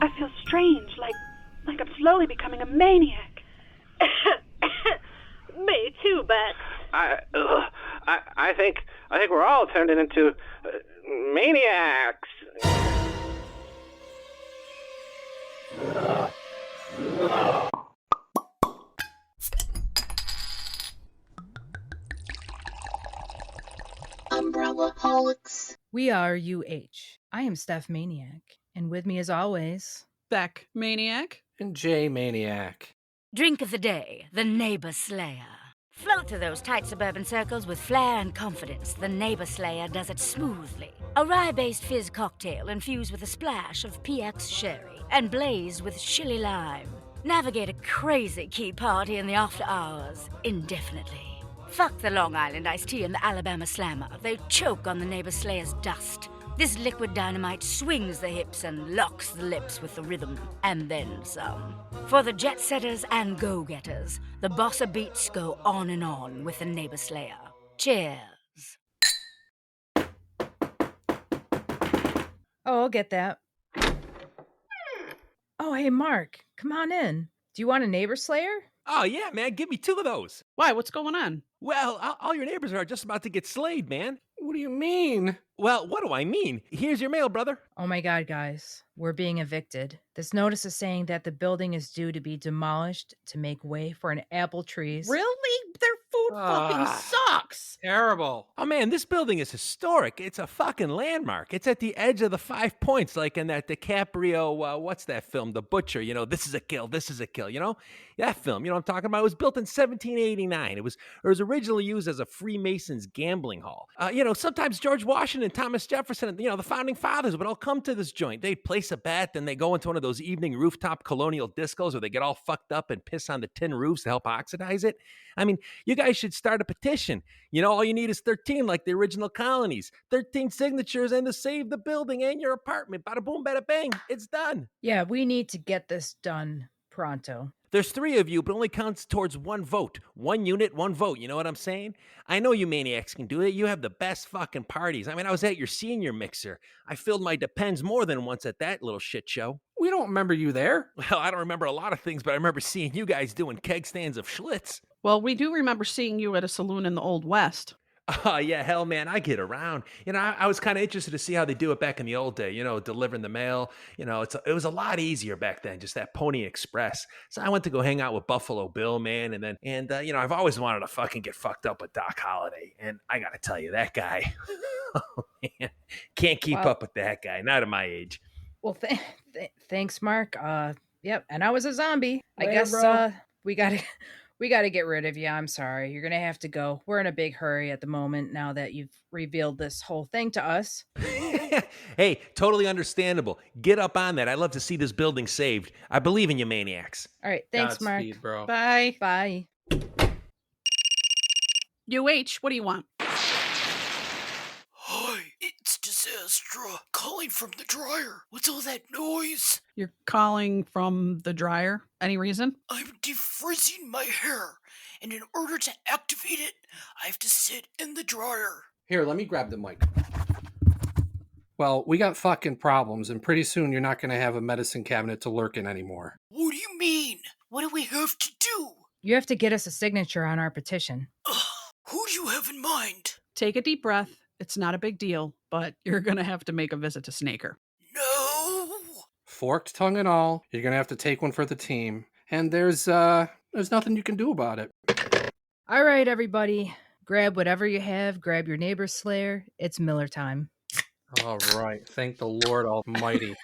I feel strange, like I'm slowly becoming a maniac. Me too, Bex. I think we're all turning into maniacs. Umbrellaholics. We are UH. I am Steph Maniac, and with me as always, Beck Maniac. And J Maniac. Drink of the day, the Neighbor Slayer. Float through those tight suburban circles with flair and confidence. The Neighbor Slayer does it smoothly. A rye-based fizz cocktail infused with a splash of PX sherry and blazed with chili lime. Navigate a crazy key party in the after hours indefinitely. Fuck the Long Island iced tea and the Alabama Slammer. They choke on the Neighbor Slayer's dust. This liquid dynamite swings the hips and locks the lips with the rhythm, and then some. For the jet setters and go-getters, the bossa beats go on and on with the Neighbor Slayer. Cheers. oh, I'll get that. Oh, hey, Mark, come on in. Do you want a Neighbor Slayer? Oh, yeah, man. Give me 2 of those. Why? What's going on? Well, all your neighbors are just about to get slayed, man. What do you mean? Well, what do I mean? Here's your mail, brother. Oh my God, guys, we're being evicted. This notice is saying that the building is due to be demolished to make way for an apple trees. Really? Their food fucking sucks. Terrible. Oh, man, this building is historic. It's a fucking landmark. It's at the edge of the 5 points, like in that DiCaprio, what's that film? The Butcher, this is a kill, That film, what I'm talking about? It was built in 1789. It was originally used as a Freemasons gambling hall. Sometimes George Washington, Thomas Jefferson, and, the founding fathers would all come to this joint. They'd place a bet, then they go into one of those evening rooftop colonial discos where they get all fucked up and piss on the tin roofs to help oxidize it. I mean, you guys should start a petition. All you need is 13, like the original colonies. 13 signatures and to save the building and your apartment. Bada boom, bada bang. It's done. Yeah, we need to get this done pronto. There's 3 of you, but only counts towards 1 vote. 1 unit, 1 vote. You know what I'm saying? I know you maniacs can do it. You have the best fucking parties. I mean, I was at your senior mixer. I filled my Depends more than once at that little shit show. We don't remember you there. Well, I don't remember a lot of things, but I remember seeing you guys doing keg stands of Schlitz. Well, we do remember seeing you at a saloon in the Old West. Oh, yeah, hell, man, I get around. I was kind of interested to see how they do it back in the old day, delivering the mail. It was a lot easier back then, just that Pony Express. So I went to go hang out with Buffalo Bill, man, and I've always wanted to fucking get fucked up with Doc Holliday. And I got to tell you, that guy, oh, man, can't keep up with that guy, not at my age. Well, thanks, Mark. Yep, and I was a zombie. Later, I guess bro. we got to get rid of you. I'm sorry. You're going to have to go. We're in a big hurry at the moment now that you've revealed this whole thing to us. Hey, totally understandable. Get up on that. I'd love to see this building saved. I believe in you, maniacs. All right. Thanks, Mark. Godspeed, bro. Bye. Bye. UH, what do you want? Hi, it's Disaster calling from the dryer. What's all that noise? You're calling from the dryer. Any reason? I'm defrizzing my hair, and in order to activate it, I have to sit in the dryer. Here, let me grab the mic. Well, we got fucking problems, and pretty soon you're not going to have a medicine cabinet to lurk in anymore. What do you mean? What do we have to do? You have to get us a signature on our petition. Who do you have in mind? Take a deep breath. It's not a big deal, but you're going to have to make a visit to Snaker. No! Forked tongue and all, you're going to have to take one for the team. And there's nothing you can do about it. All right, everybody. Grab whatever you have. Grab your Neighbor Slayer. It's Miller time. All right. Thank the Lord Almighty.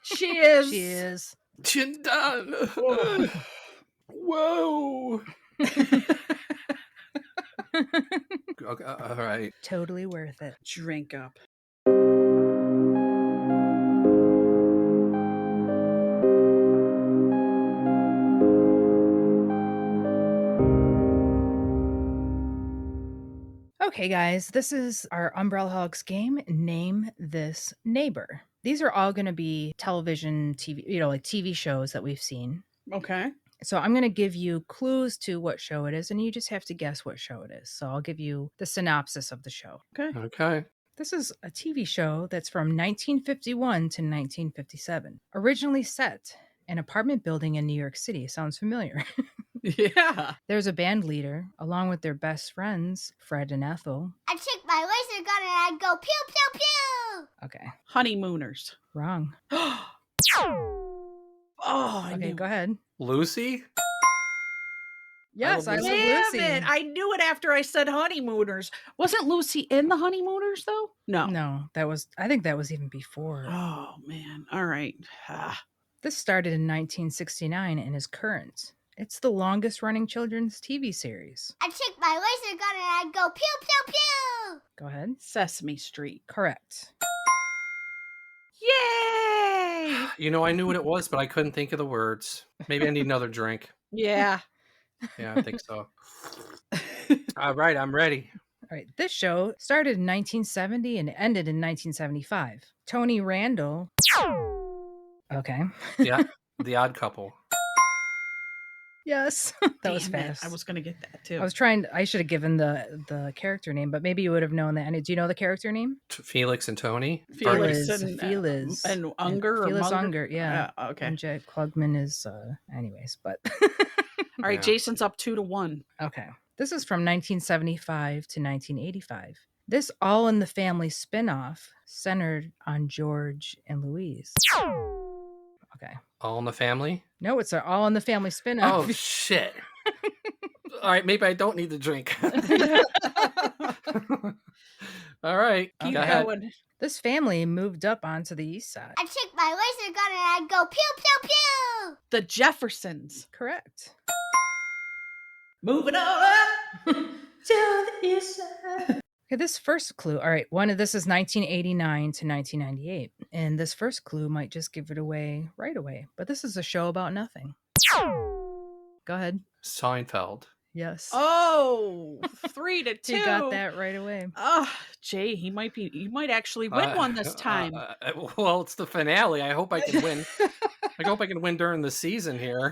Cheers. Cheers. Chin down. Whoa. Okay, all right. Totally worth it. Drink up. Okay, guys, this is our Umbrella Hogs game. Name this neighbor. These are all going to be television, TV, like TV shows that we've seen. Okay. So I'm going to give you clues to what show it is, and you just have to guess what show it is. So I'll give you the synopsis of the show. Okay. Okay. This is a TV show that's from 1951 to 1957. Originally set an apartment building in New York City. Sounds familiar. Yeah. There's a band leader, along with their best friends, Fred and Ethel. I'd take my laser gun and I'd go pew, pew, pew. Okay, Honeymooners. wrong. Oh, I Okay, knew. go ahead. Lucy? Yes, I Love love Damn Lucy. it. I knew it after I said honeymooners. Wasn't Lucy in the honeymooners, though? No. No, I think that was even before. Oh, man. All right. Ah. This started in 1969 and is current. It's the longest running children's TV series. I'd take my laser gun and I'd go pew, pew, pew. Go ahead. Sesame Street. Correct. Yay! You know, I knew what it was, but I couldn't think of the words. Maybe I need another drink. Yeah. Yeah, I think so. All right, I'm ready. All right. This show started in 1970 and ended in 1975. Tony Randall. Okay. Yeah, The Odd Couple. Yes. That was Damn it, fast. I was going to get that, too. I should have given the character name, but maybe you would have known that. And do you know the character name? Felix and Tony. Felix Phyllis, and, Phyllis. and Unger or Phyllis Munger? Unger, yeah. Okay. And Jack Klugman is, anyways, but. All right, Yeah. Jason's up 2-1. Okay. This is from 1975 to 1985. This All in the Family spin-off centered on George and Louise. Okay. All in the Family. No, it's an All in the Family spin-off. Oh, shit. All right, maybe I don't need the drink. All right, Keep go ahead. going. This family moved up onto the east side. I'd take my laser gun and I'd go pew, pew, pew. The Jeffersons. Correct. Moving on up to the east side. Okay, this first clue. All right, this is 1989 to 1998. And this first clue might just give it away right away. But this is a show about nothing. Go ahead. Seinfeld. Yes. Oh, 3-2. You got that right away. Oh, Jay, he might actually win one this time. Well, it's the finale. I hope I can win. I hope I can win during the season here.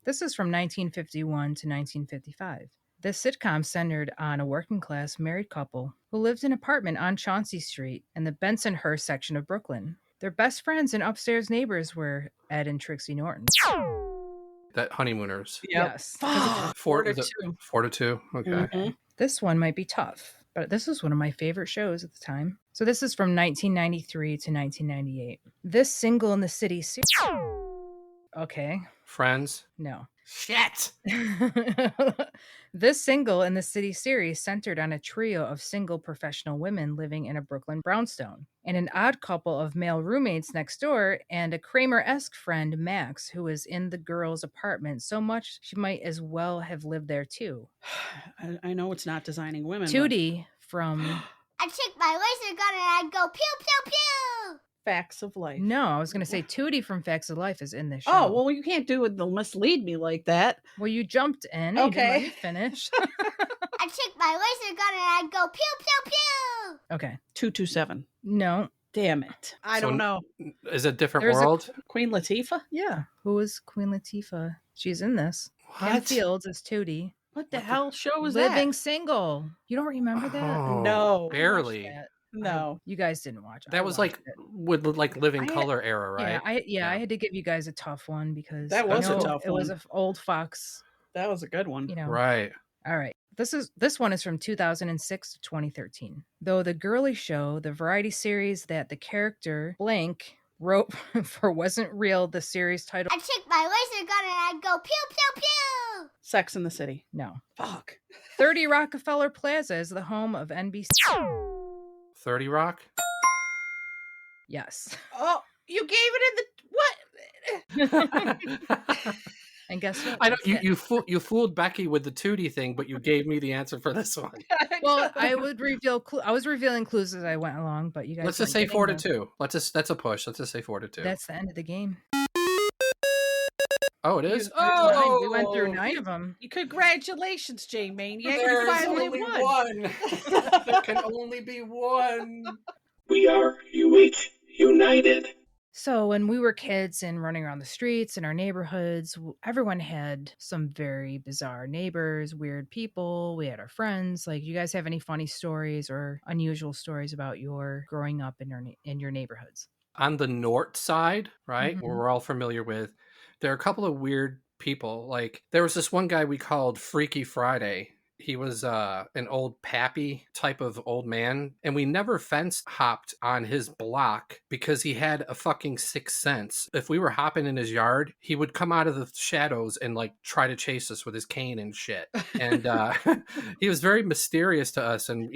This is from 1951 to 1955. This sitcom centered on a working class married couple who lived in an apartment on Chauncey Street in the Bensonhurst section of Brooklyn. Their best friends and upstairs neighbors were Ed and Trixie Norton. That Honeymooners. Yep. Yes. Fuck. 4-2. 4-2. Okay. Mhm. This one might be tough, but this was one of my favorite shows at the time. So this is from 1993 to 1998. This single in the city series. Okay. Friends. No. Shit. This single in the city series centered on a trio of single professional women living in a Brooklyn brownstone, and an odd couple of male roommates next door, and a Kramer-esque friend, Max, who was in the girl's apartment so much she might as well have lived there too. I know it's not designing women. but Tootie from... I'd take my laser gun and I'd go pew, pew, pew. Facts of life. No, I was going to say Tootie from Facts of Life is in this show. Oh, well, you can't do it. They'll mislead me like that. Well, you jumped in. You didn't let Okay. me finish. I'd take my laser gun and I'd go pew, pew, pew. Okay. 227. No. Damn it. I don't know. Is it a different There's a world? Queen Latifah? Yeah. Who is Queen Latifah? She's in this. Ann What? Fields is Tootie. What the hell show was Living that? Single. You don't remember that? Oh, No. barely. That. No. You guys didn't watch it. That I was watched like it. with like Living I had- Color era, right? I Yeah. had to give you guys a tough one because That I was a know tough It was one. an old Fox, That was a good one. you know. Right. All right. This one is from 2006 to 2013. Though the girly show, the variety series that the character blank wrote for wasn't real, the series title. I'd take my laser gun and I'd go pew, pew, pew. Sex in the City. No. Fuck. 30 Rockefeller Plaza is the home of NBC. 30 Rock. Yes. Oh, you gave it in the what? And guess what? I know That's it. you fooled Becky with the Tootie thing, but you gave me the answer for this one. Well, I would reveal. I was revealing clues as I went along, but you guys. Let's just weren't say getting 4-2. That's a push. Let's just say 4-2. That's the end of the game. Oh, it is. We went through 9 of them. Congratulations, Jay Maniac. You There's finally only won. one. There can only be one. We are UH United. So when we were kids and running around the streets in our neighborhoods, everyone had some very bizarre neighbors, weird people. We had our friends. Like, you guys have any funny stories or unusual stories about your growing up in your neighborhoods? On the north side, right, Mhm. where we're all familiar with, there are a couple of weird people. Like, there was this one guy we called Freaky Friday. He was an old pappy type of old man, and we never fence hopped on his block because he had a fucking sixth sense. If we were hopping in his yard, he would come out of the shadows and like try to chase us with his cane and shit. And he was very mysterious to us. And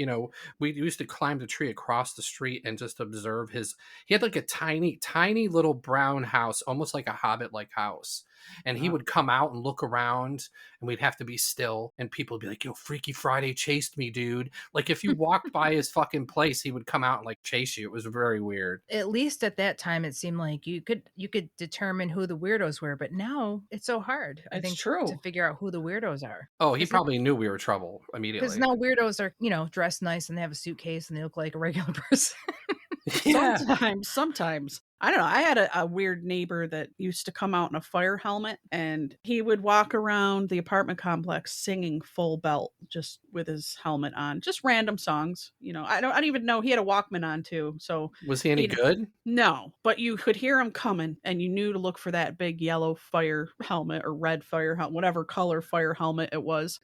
we used to climb the tree across the street and just observe his. He had like a tiny, tiny little brown house, almost like a hobbit-like house. And he would come out and look around, and we'd have to be still, and people would be like, yo, Freaky Friday chased me, dude. Like, if you walked by his fucking place, he would come out and like chase you. It was very weird. At least at that time, it seemed like you could determine who the weirdos were, but now it's so hard, I think, true. to figure out who the weirdos are. Oh, he probably knew we were trouble immediately. Because now weirdos are, dressed nice and they have a suitcase and they look like a regular person. Yeah. Sometimes. I don't know. I had a weird neighbor that used to come out in a fire helmet, and he would walk around the apartment complex singing full belt, just with his helmet on, just random songs. I don't even know. He had a Walkman on too. So Was he any good? No, but you could hear him coming, and you knew to look for that big yellow fire helmet or red fire helmet, whatever color fire helmet it was.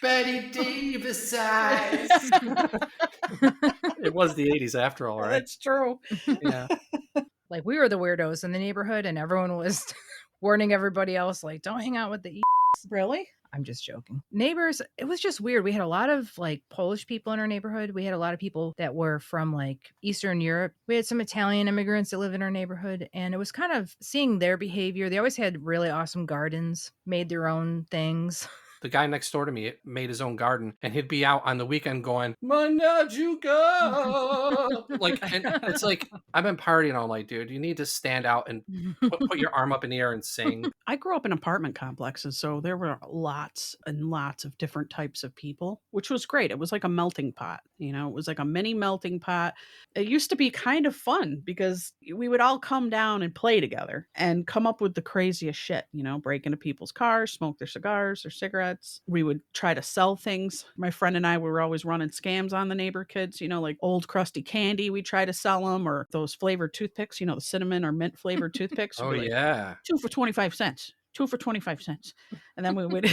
Betty Davis eyes. It was the 80s after all, right? That's true. Yeah. Like, we were the weirdos in the neighborhood, and everyone was warning everybody else, like, don't hang out with the Really? I'm just joking. Neighbors, it was just weird. We had a lot of like Polish people in our neighborhood. We had a lot of people that were from like Eastern Europe. We had some Italian immigrants that live in our neighborhood, and it was kind of seeing their behavior. They always had really awesome gardens, made their own things. The guy next door to me made his own garden, and he'd be out on the weekend going, Manajuka! Like, and it's like, I've been partying all night, dude. You need to stand out and put your arm up in the air and sing. I grew up in apartment complexes, so there were lots and lots of different types of people, which was great. It was like a melting pot, it was like a mini melting pot. It used to be kind of fun because we would all come down and play together and come up with the craziest shit, break into people's cars, smoke their cigars or cigarettes. We would try to sell things. My friend and I were always running scams on the neighbor kids, like old crusty candy. We try to sell them, or those flavored toothpicks, the cinnamon or mint flavored toothpicks. Oh, like, yeah. 2 for 25 cents. 2 for 25 cents. And then we would.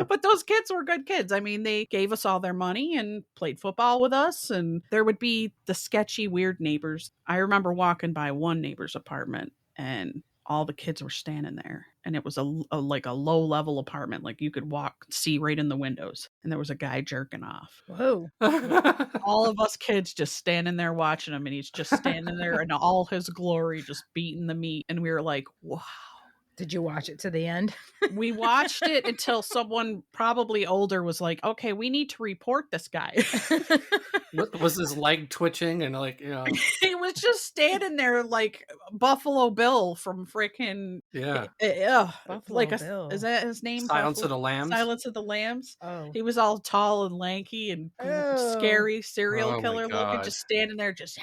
But those kids were good kids. I mean, they gave us all their money and played football with us. And there would be the sketchy, weird neighbors. I remember walking by one neighbor's apartment, and all the kids were standing there, and it was a low level apartment. Like, you could see right in the windows, and there was a guy jerking off. Whoa. All of us kids just standing there watching him, and he's just standing there in all his glory, just beating the meat. And we were like, wow. Did you watch it to the end? We watched it until someone probably older was like, okay, we need to report this guy. What was his leg twitching and like, He was just standing there like Buffalo Bill from freaking Buffalo Bill. Is that his name? Silence of the Lambs. Silence of the Lambs. Oh. He was all tall and lanky and scary serial killer looking, God. just standing there, just.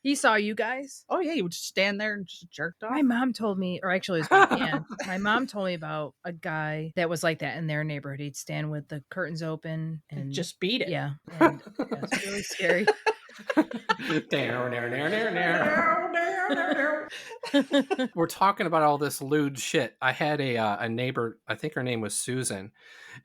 He saw you guys? Oh yeah, he would just stand there and just jerked off. My mom told me, or actually it was my aunt. My mom told me about a guy that was like that in their neighborhood. He'd stand with the curtains open and just beat it. Yeah. And, it's really scary. We're talking about all this lewd shit. I had a neighbor, I think her name was Susan,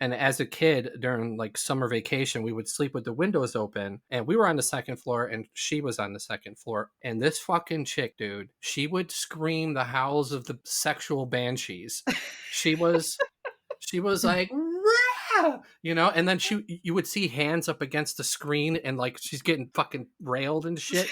and as a kid during like summer vacation, we would sleep with the windows open, and we were on the second floor and she was on the second floor. And this fucking chick, dude, she would scream the howls of the sexual banshees. She was like, and then you would see hands up against the screen, and like she's getting fucking railed and shit.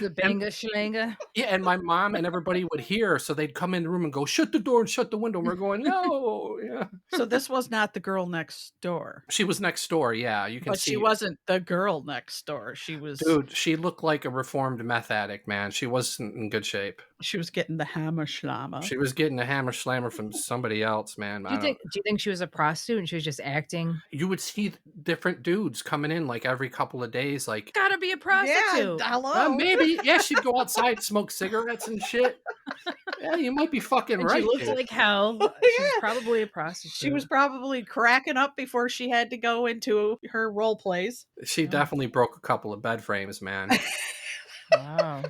The banga shlanga. Yeah, and my mom and everybody would hear, so they'd come in the room and go, shut the door and shut the window. And we're going, no. Yeah. So this was not the girl next door. She was next door, yeah. You can But see. she wasn't the girl next door. She was. Dude, she looked like a reformed meth addict, man. She wasn't in good shape. She was getting the hammer schlammer. She was getting a hammer slammer from somebody else, man. Do you think she was a prostitute and she was just acting? You would see different dudes coming in like every couple of days, like Gotta be a prostitute. Yeah, hello. maybe. Yeah, she'd go outside, smoke cigarettes and shit. Yeah, you might be fucking And right. she looked dude. like hell. Yeah. She was probably a prostitute. She was probably cracking up before she had to go into her role plays. She definitely broke a couple of bed frames, man. Wow.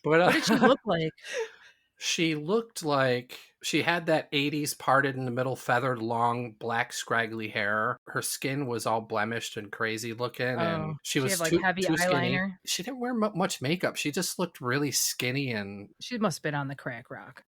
But What did she look like? she looked like she had that 80s parted in the middle, feathered, long, black, scraggly hair. Her skin was all blemished and crazy looking, and she was had, like, too, heavy too skinny. eyeliner? She didn't wear much makeup. She just looked really skinny, and She must have been on the crack rock.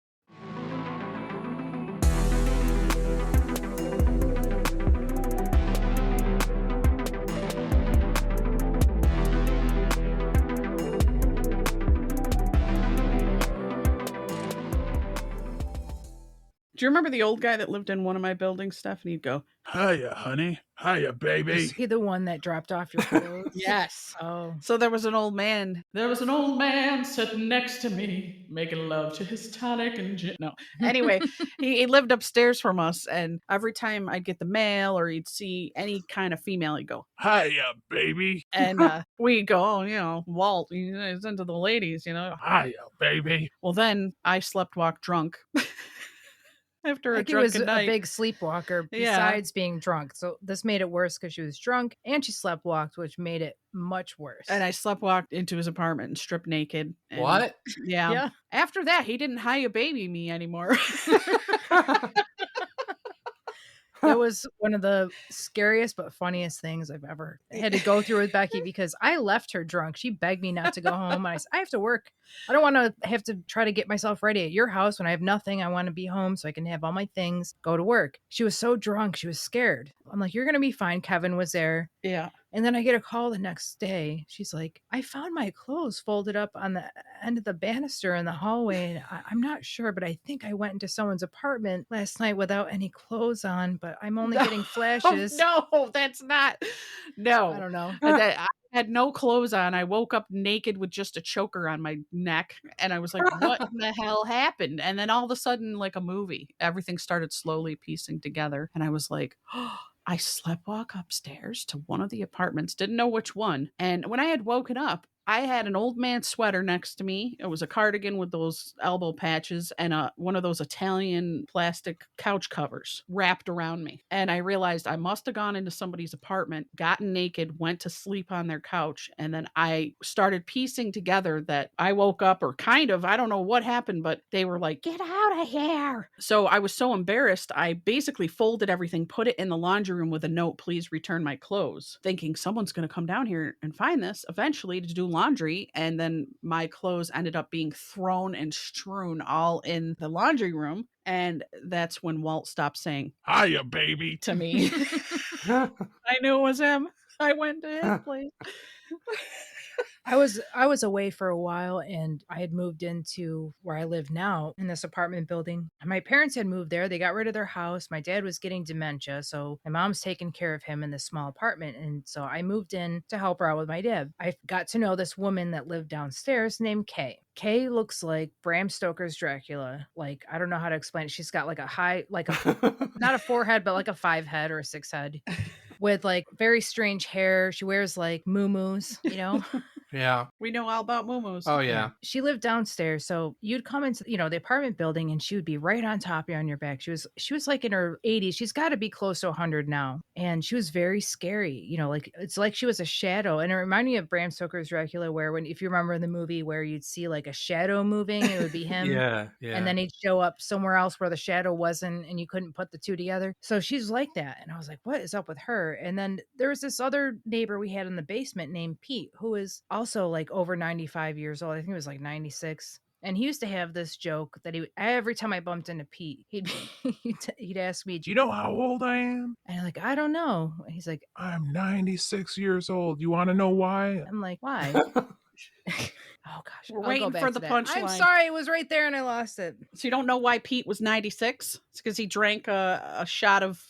Do you remember the old guy that lived in one of my buildings, Stephanie? He'd go, Hiya, honey. Hiya, baby. Is he the one that dropped off your clothes? yes. Oh. So there was an old man. There was an old man sitting next to me, making love to his tonic and gin. No. Anyway, he lived upstairs from us, and every time I'd get the mail or he'd see any kind of female, he'd go, Hiya, baby. and we'd go, oh, Walt, he's into the ladies, Hiya, baby. Well, then I slept walk drunk. After a Like he was drunken a night. big sleepwalker besides being drunk. So this made it worse because she was drunk and she sleptwalked, which made it much worse. And I sleptwalked into his apartment and stripped naked. And what? Yeah. Yeah. After that, he didn't hire baby me anymore. That was one of the scariest but funniest things I've ever had to go through with Becky because I left her drunk. She begged me not to go home. And I said, I have to work. I don't want to have to try to get myself ready at your house when I have nothing. I want to be home so I can have all my things, go to work. She was so drunk. She was scared. I'm like, you're going to be fine. Kevin was there. Yeah. And then I get a call the next day. She's like, I found my clothes folded up on the end of the banister in the hallway. And I'm not sure, but I think I went into someone's apartment last night without any clothes on, but I'm only getting flashes. No, that's not. No. I don't know. I had no clothes on. I woke up naked with just a choker on my neck. And I was like, what in the hell happened? And then all of a sudden, like a movie, everything started slowly piecing together. And I was like, oh, I sleptwalk upstairs to one of the apartments, didn't know which one. And when I had woken up, I had an old man sweater next to me. It was a cardigan with those elbow patches and one of those Italian plastic couch covers wrapped around me. And I realized I must have gone into somebody's apartment, gotten naked, went to sleep on their couch. And then I started piecing together that I woke up, or kind of, I don't know what happened, but they were like, get out of here. So I was so embarrassed. I basically folded everything, put it in the laundry room with a note, please return my clothes, thinking someone's going to come down here and find this eventually to do laundry. And then my clothes ended up being thrown and strewn all in the laundry room. And that's when Walt stopped saying, Hiya, baby. to me. I knew it was him. I went to his place. I was away for a while and I had moved into where I live now in this apartment building. My parents had moved there. They got rid of their house. My dad was getting dementia, so my mom's taking care of him in this small apartment. And so I moved in to help her out with my dad. I got to know this woman that lived downstairs named Kay. Kay looks like Bram Stoker's Dracula. Like, I don't know how to explain it. She's got like a high, like a, not a 4 head, but like a 5 head or a 6 head with like very strange hair. She wears like muumuus, Yeah. We know all about muumuus. Oh, yeah. She lived downstairs, so you'd come into the apartment building and she would be right on top of you on your back. She was like in her 80s. She's got to be close to 100 now, and she was very scary. Like it's like she was a shadow, and it reminded me of Bram Stoker's Dracula, where if you remember the movie where you'd see like a shadow moving, and it would be him. Yeah. And then he'd show up somewhere else where the shadow wasn't, and you couldn't put the two together. So she's like that, and I was like, what is up with her? And then there was this other neighbor we had in the basement named Pete, who is also like over 95 years old. I think he was like 96. And he used to have this joke that every time I bumped into Pete, he'd ask me, Do you know how old I am? and I'm like, I don't know. And he's like, I'm 96 years old. You want to know why? I'm like, why? Oh gosh, We're I'll waiting go back for to the that. punchline. I'm sorry, it was right there and I lost it. So you don't know why Pete was 96? It's because he drank a shot of.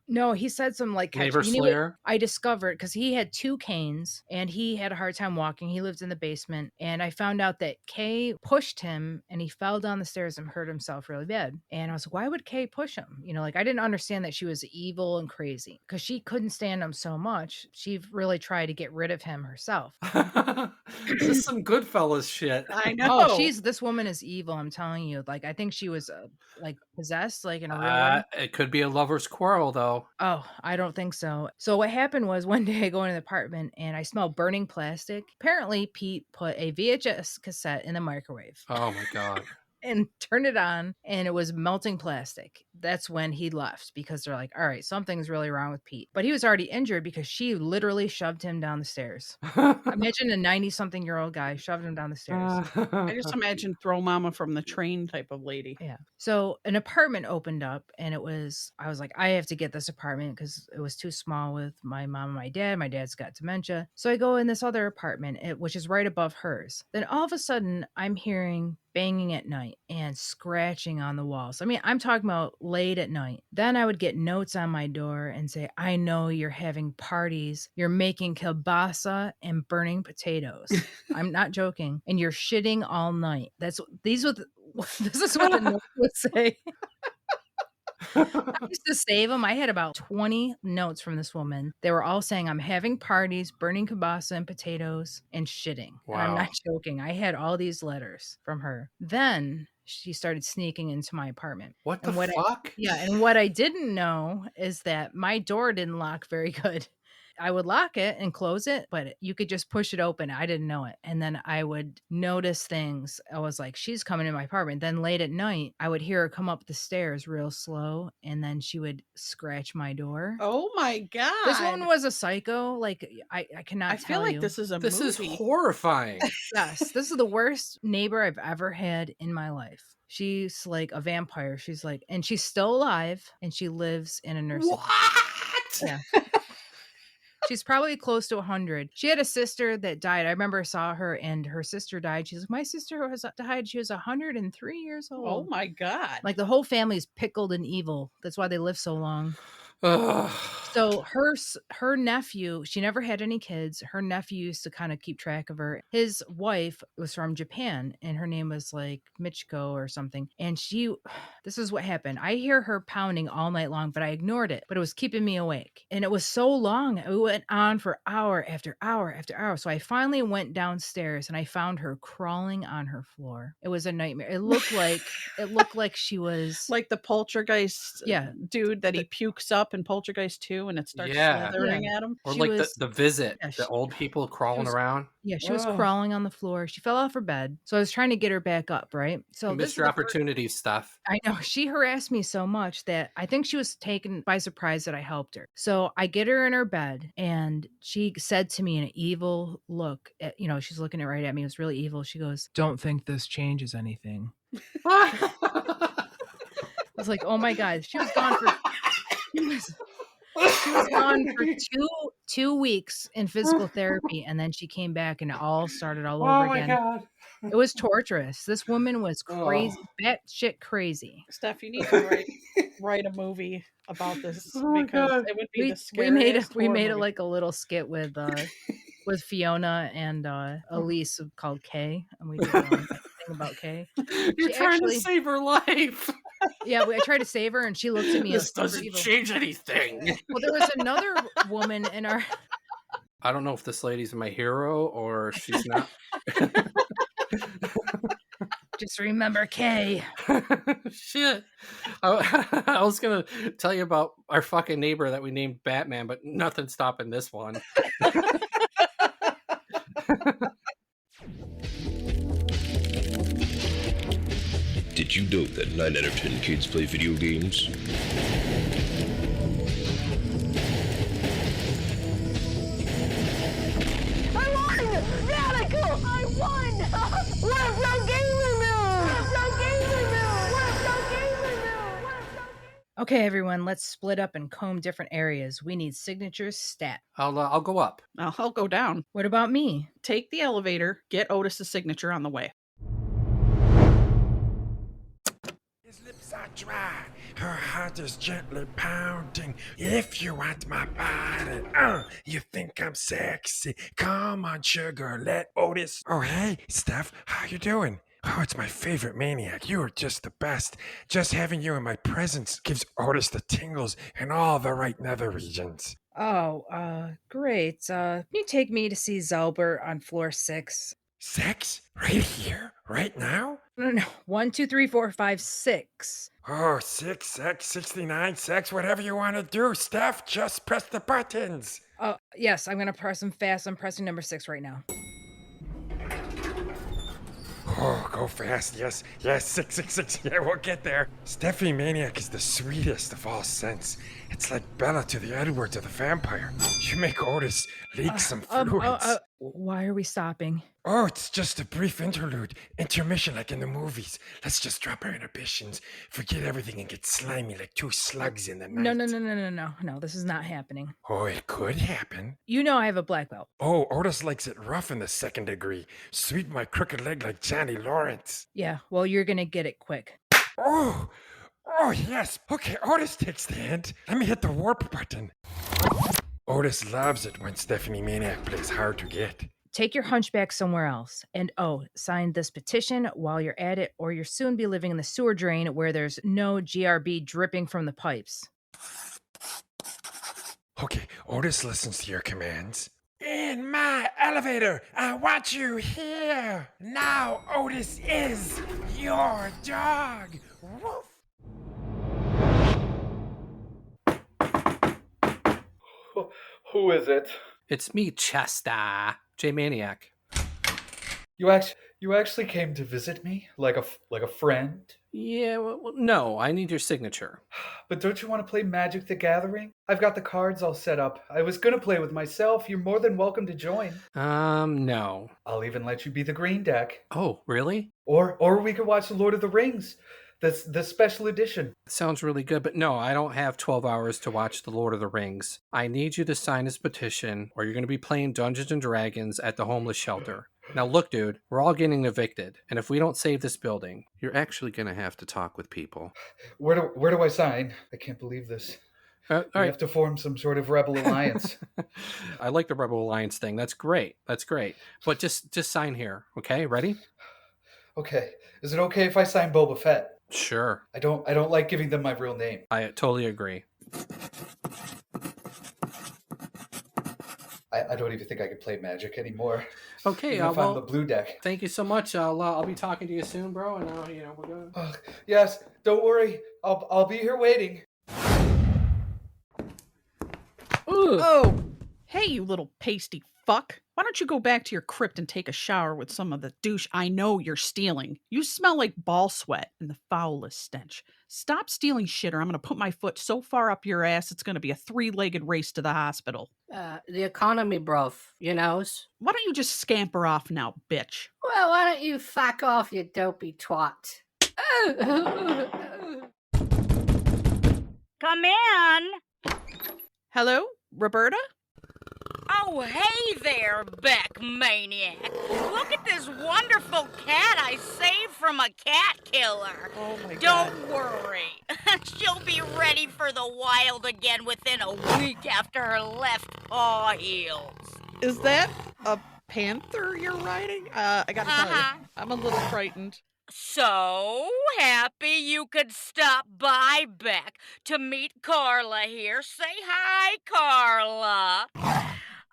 No, he said some like Neighbor you know what Slayer. I discovered because he had 2 canes and he had a hard time walking. He lived in the basement, and I found out that Kay pushed him and he fell down the stairs and hurt himself really bad. And I was like, why would Kay push him? You know, like I didn't understand that she was evil and crazy because she couldn't stand him so much. She really tried to get rid of him herself. This is some Goodfellas shit. I know. Oh, this woman is evil. I'm telling you. Like I think she was like possessed, like in a real way. It could be a lover's quarrel, though. Oh, I don't think so. So what happened was one day I go into the apartment and I smell burning plastic. Apparently, Pete put a VHS cassette in the microwave Oh my god. and turned it on, and it was melting plastic. That's when he left because they're like, all right, something's really wrong with Pete. But he was already injured because she literally shoved him down the stairs. Imagine a 90-something-year-old guy shoved him down the stairs. I just imagine Throw Mama from the Train type of lady. Yeah. So an apartment opened up, and I was like, I have to get this apartment because it was too small with my mom and my dad. My dad's got dementia. So I go in this other apartment, which is right above hers. Then all of a sudden, I'm hearing banging at night and scratching on the walls. I mean, I'm talking about late at night. Then I would get notes on my door and say, I know you're having parties. You're making kielbasa and burning potatoes. I'm not joking. And you're shitting all night. This is what the notes would say. I used to save them. I had about 20 notes from this woman. They were all saying, I'm having parties, burning kielbasa and potatoes, and shitting. Wow. And I'm not joking. I had all these letters from her. Then she started sneaking into my apartment. What the And fuck? And what I didn't know is that my door didn't lock very good. I would lock it and close it, but you could just push it open. I didn't know it. And then I would notice things. I was like, she's coming in my apartment. Then late at night, I would hear her come up the stairs real slow, and then she would scratch my door. Oh my god. This one was a psycho. Like, I cannot I feel tell like you. this is a This is movie. horrifying. Yes, this is the worst neighbor I've ever had in my life. She's like a vampire. She's like, and she's still alive, and she lives in a nursing home. What? Yeah. She's probably close to 100. She had a sister that died. I remember I saw her, and her sister died. She's like, my sister has died. She was 103 years old. Oh my god. Like the whole family's pickled and evil. That's why they live so long. Ugh. So her nephew, she never had any kids. Her nephew used to kind of keep track of her. His wife was from Japan, and her name was like Michiko or something. And this is what happened. I hear her pounding all night long, but I ignored it. But it was keeping me awake. And it was so long. It went on for hour after hour after hour. So I finally went downstairs and I found her crawling on her floor. It was a nightmare. It looked like she was like the poltergeist dude that he pukes up in Poltergeist 2 and it starts slithering at him. Or She like was- the visit, Yeah, the old people crawling around. Yeah, she was crawling on the floor. She fell off her bed. So I was trying to get her back up, right? So You this missed is your the opportunity stuff. I know. She harassed me so much that I think she was taken by surprise that I helped her. So I get her in her bed, and she said to me in an evil look, she's looking right at me. It was really evil. She goes, Don't think this changes anything. I was like, oh my God. She was gone for... She was gone for two weeks in physical therapy, and then she came back and it all started all over again. God. It was torturous. This woman was crazy, batshit crazy. Steph, you need to write a movie about this because it would be the scariest. We made it like a little skit with Fiona and Elise called Kay, and we did one thing about Kay. You're trying to save her life. Yeah, I tried to save her, and she looked at me. This doesn't change anything. Well, there was another woman in our... I don't know if this lady's my hero or she's not. Just remember Kay. Shit. I was going to tell you about our fucking neighbor that we named Batman, but nothing's stopping this one. Did you know that 9 out of 10 kids play video games? I won! Radical! I won! We're from Gamer Mill! We're from Gamer Mill! We're from Gamer Mill! Okay, everyone, let's split up and comb different areas. We need signatures stat. I'll go up. I'll go down. What about me? Take the elevator, get Otis's signature on the way. His lips are dry, her heart is gently pounding. If you want my body, you think I'm sexy. Come on, sugar, let Otis. Oh, hey, Steph, how you doing? Oh, it's my favorite Maniac. You are just the best. Just having you in my presence gives Otis the tingles in all the right nether regions. Oh, great. Can you take me to see Zelber on floor 6? Sex? Right here? Right now? No. 1, 2, 3, 4, 5, 6. Oh, 6, sex, 69, sex, whatever you want to do, Steph. Just press the buttons. Oh, yes, I'm gonna press them fast. I'm pressing number 6 right now. Oh, go fast. Yes, 666. Yeah, we'll get there. Steffi Maniac is the sweetest of all scents. It's like Bella to the Edwards of the vampire. You make Otis leak some fluids. Why are we stopping? Oh, it's just a brief interlude. Intermission like in the movies. Let's just drop our inhibitions, forget everything, and get slimy like 2 slugs in the night. No, this is not happening. Oh, it could happen. You know I have a black belt. Oh, Otis likes it rough in the 2nd degree. Sweep my crooked leg like Johnny Lawrence. Yeah, well, you're gonna get it quick. Oh, yes. Okay, Otis takes the hint. Let me hit the warp button. Otis loves it when Stephanie Maniac plays hard to get. Take your hunchback somewhere else. And sign this petition while you're at it, or you'll soon be living in the sewer drain where there's no GRB dripping from the pipes. Okay, Otis listens to your commands. In my elevator, I want you here. Now Otis is your dog. Woof. Who is it? It's me, Chester. J Maniac. You actually came to visit me? Like a friend? Yeah, well, no, I need your signature. But don't you want to play Magic the Gathering? I've got the cards all set up. I was gonna play with myself. You're more than welcome to join. No. I'll even let you be the green deck. Oh, really? Or we could watch The Lord of the Rings. The special edition. Sounds really good, but no, I don't have 12 hours to watch The Lord of the Rings. I need you to sign this petition, or you're going to be playing Dungeons and Dragons at the homeless shelter. Now look, dude, we're all getting evicted, and if we don't save this building, you're actually going to have to talk with people. Where do I sign? I can't believe this. All We right. have to form some sort of rebel alliance. I like the Rebel Alliance thing. That's great. But just sign here, okay? Ready? Okay. Is it okay if I sign Boba Fett? Sure. I don't like giving them my real name. I totally agree. I don't even think I can play Magic anymore. Okay, Even if I'm the blue deck. Thank you so much. I'll be talking to you soon, bro. And we're going. Yes, don't worry. I'll be here waiting. Ooh. Oh, hey, you little pasty fuck. Why don't you go back to your crypt and take a shower with some of the douche I know you're stealing? You smell like ball sweat and the foulest stench. Stop stealing shit or I'm going to put my foot so far up your ass it's going to be a 3-legged race to the hospital. The economy, bruv, you knows. Why don't you just scamper off now, bitch? Well, why don't you fuck off, you dopey twat? Come in. Hello, Roberta? Oh, hey there, Beck Maniac. Look at this wonderful cat I saved from a cat killer. Oh my God. Don't worry. She'll be ready for the wild again within a week after her left paw heals. Is that a panther you're riding? I gotta tell you, I'm a little frightened. So happy you could stop by, Beck, to meet Carla here. Say hi, Carla.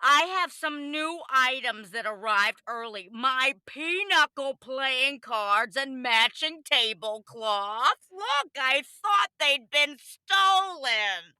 I have some new items that arrived early. My pinochle playing cards and matching tablecloth. Look, I thought they'd been stolen.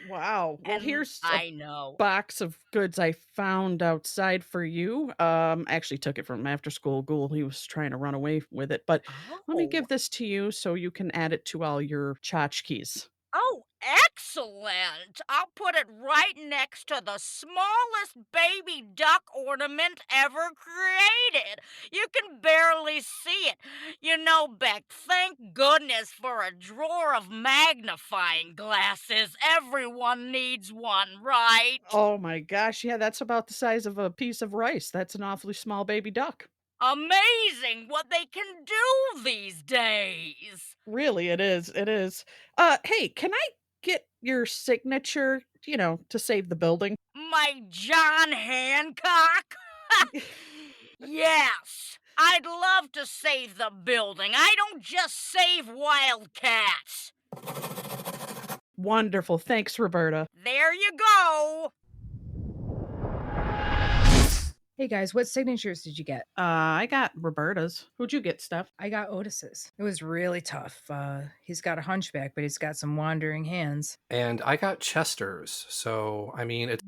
Wow. Well, And here's I know. box of goods I found outside for you. Actually took it from After School Ghoul. He was trying to run away with it, but let me give this to you so you can add it to all your tchotchkes. Oh, Excellent! I'll put it right next to the smallest baby duck ornament ever created. You can barely see it. You know, Beck, thank goodness for a drawer of magnifying glasses. Everyone needs one, right? Oh my gosh, yeah, that's about the size of a piece of rice. That's an awfully small baby duck. Amazing what they can do these days. Really, it is. It is. Hey, can I get your signature, to save the building? My John Hancock? Yes, I'd love to save the building. I don't just save wildcats. Wonderful. Thanks, Roberta. There you go. Hey guys, what signatures did you get? I got Roberta's. Who'd you get, Steph? I got Otis's. It was really tough. He's got a hunchback, but he's got some wandering hands. And I got Chester's. So, I mean, it's...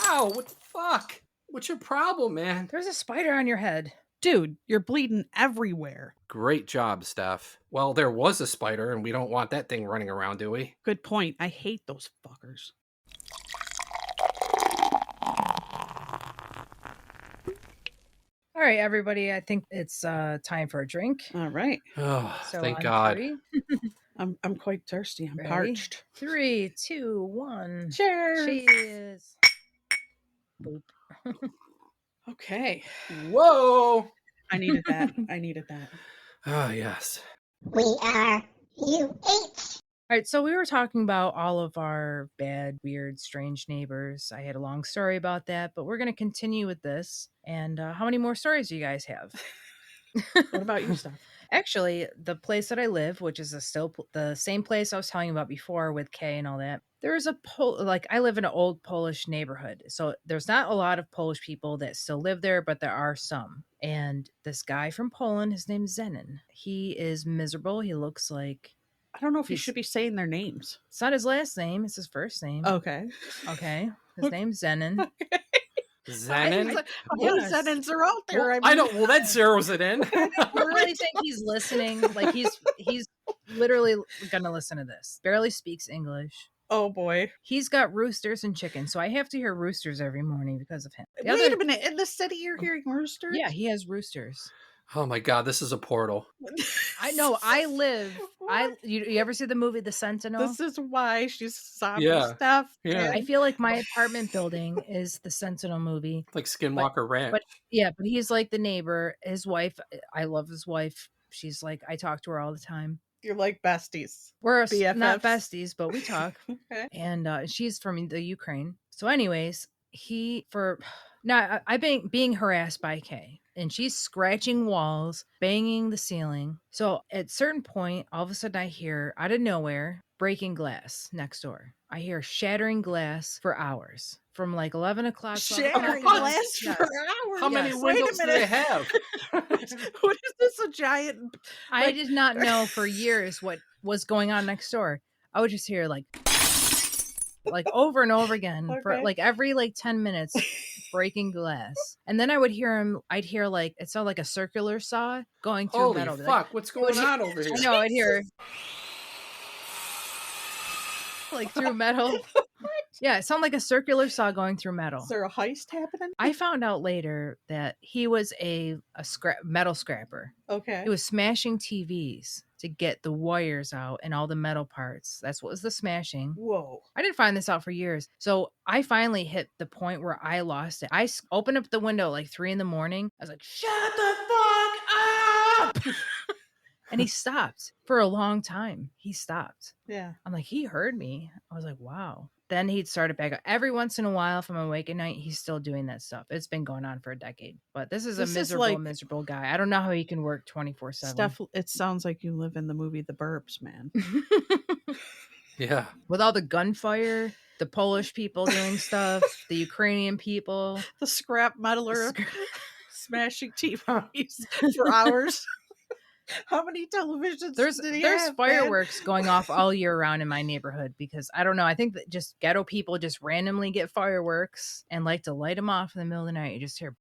Ow, what the fuck? What's your problem, man? There's a spider on your head. Dude, you're bleeding everywhere. Great job, Steph. Well, there was a spider, and we don't want that thing running around, do we? Good point. I hate those fuckers. All right, everybody. I think it's time for a drink. All right. Oh, So thank on God. 3. I'm quite thirsty. I'm Ready? parched. 3, 2, 1. Cheers. Cheers. Boop. Okay. Whoa. I needed that. I needed that. Ah, yes. We are U8. All right, so we were talking about all of our bad, weird, strange neighbors. I had a long story about that, but we're going to continue with this. And how many more stories do you guys have? What about you, Steph? Actually, the place that I live, which is still the same place I was telling you about before with Kay and all that, there is I live in an old Polish neighborhood. So there's not a lot of Polish people that still live there, but there are some. And this guy from Poland, his name's Zenon. He is miserable. He looks like... I don't know if you should be saying their names. It's not his last name. It's his first name. Okay. Okay. His name's Zenon. Zenon? How many Zenons are out there? Well, I don't. Well, that zeroes it in. I really think he's listening. Like he's literally gonna listen to this. Barely speaks English. Oh boy. He's got roosters and chickens, so I have to hear roosters every morning because of him. Wait a minute. In the city, you're hearing roosters? Yeah, he has roosters. Oh my God, this is a portal. I know. I live. You ever see the movie The Sentinel? This is why she's sobbing stuff. Yeah. I feel like my apartment building is the Sentinel movie. Like Skinwalker Ranch. But he's like the neighbor. His wife, I love his wife. She's like, I talk to her all the time. You're like besties. We're BFFs. not besties, but we talk. Okay. And she's from the Ukraine. So anyways, I've been being harassed by Kay. And she's scratching walls, banging the ceiling. So at a certain point, all of a sudden I hear, out of nowhere, breaking glass next door. I hear shattering glass for hours. From like 11 o'clock. Shattering glass for hours? How many windows do they have? What is this, a giant... I did not know for years what was going on next door. I would just hear like over and over again for like every 10 minutes breaking glass. And then I'd hear it sounded like a circular saw going through Holy metal. fuck, what's going on over here? I know, I'd hear through metal. Yeah, it sounded like a circular saw going through metal. Is there a heist happening? I found out later that he was a metal scrapper. Okay. He was smashing TVs to get the wires out and all the metal parts. That's what was the smashing. Whoa. I didn't find this out for years. So I finally hit the point where I lost it. I opened up the window 3 a.m. I was like, shut the fuck up! And he stopped for a long time. He stopped. Yeah. I'm like, he heard me. I was like, wow. Then he'd start it back up. Every once in a while, if I'm awake at night, he's still doing that stuff. It's been going on for a decade. But this is a miserable guy. I don't know how he can work 24/7. Steph, it sounds like you live in the movie The Burbs, man. Yeah. With all the gunfire, the Polish people doing stuff, the Ukrainian people. The scrap metaler smashing TVs for hours. How many televisions There's have, fireworks going off all year round in my neighborhood because I don't know. I think that just ghetto people just randomly get fireworks and like to light them off in the middle of the night. You just hear.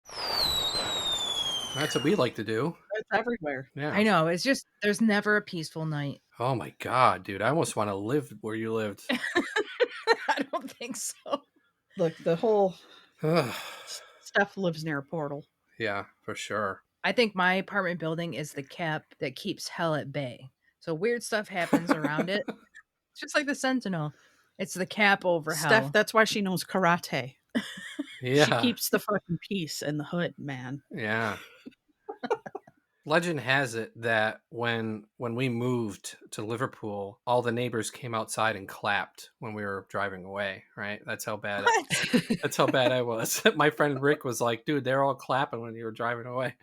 That's what we like to do. It's everywhere. Yeah. I know. It's just, there's never a peaceful night. Oh my God, dude. I almost want to live where you lived. I don't think so. Look, the whole stuff lives near a portal. Yeah, for sure. I think my apartment building is the cap that keeps hell at bay. So weird stuff happens around it. It's just like the Sentinel. It's the cap over hell. Steph, that's why she knows karate. Yeah. She keeps the fucking peace in the hood, man. Yeah. Legend has it that when we moved to Liverpool, all the neighbors came outside and clapped when we were driving away, right? That's how bad that's how bad I was. My friend Rick was like, dude, they're all clapping when you were driving away.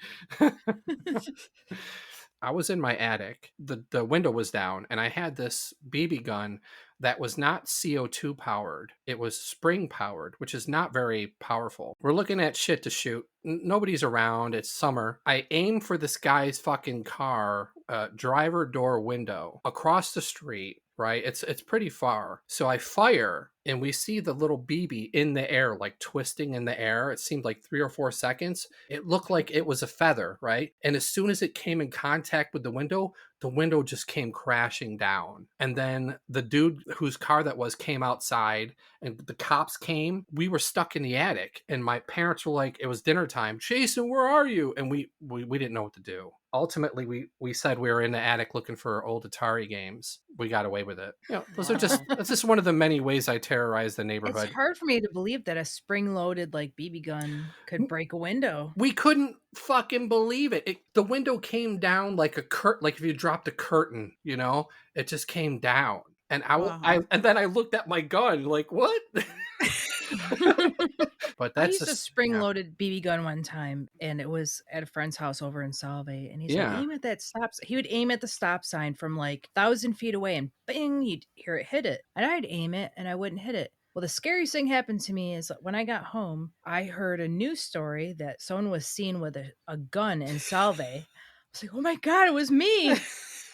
I was in my attic. The window was down, and I had this BB gun that was not CO2 powered. It was spring powered, which is not very powerful. We're looking at shit to shoot. Nobody's around. It's summer. I aim for this guy's fucking car, driver door window across the street. Right? It's pretty far. So I fire, and we see the little BB in the air, like twisting in the air. It seemed like 3 or 4 seconds. It looked like it was a feather, right? And as soon as it came in contact with the window just came crashing down. And then the dude whose car that was came outside, and the cops came. We were stuck in the attic, and my parents were like, it was dinner time. Jason, where are you? And we didn't know what to do. Ultimately, we said we were in the attic looking for old Atari games. We got away with it. That's just one of the many ways I terrorize the neighborhood. It's hard for me to believe that a spring-loaded like BB gun could break a window. We couldn't fucking believe it. The window came down like a curtain, like if you dropped a curtain, it just came down. And and then I looked at my gun like, what? But I used a spring-loaded BB gun one time, and it was at a friend's house over in Salve, and he's like, aim at that stop sign. He would aim at the stop sign from like 1,000 feet away, and bing, you'd hear it hit it. And I'd aim it, and I wouldn't hit it. Well, the scariest thing happened to me is when I got home, I heard a news story that someone was seen with a gun in Salve. I was like, oh my God, it was me.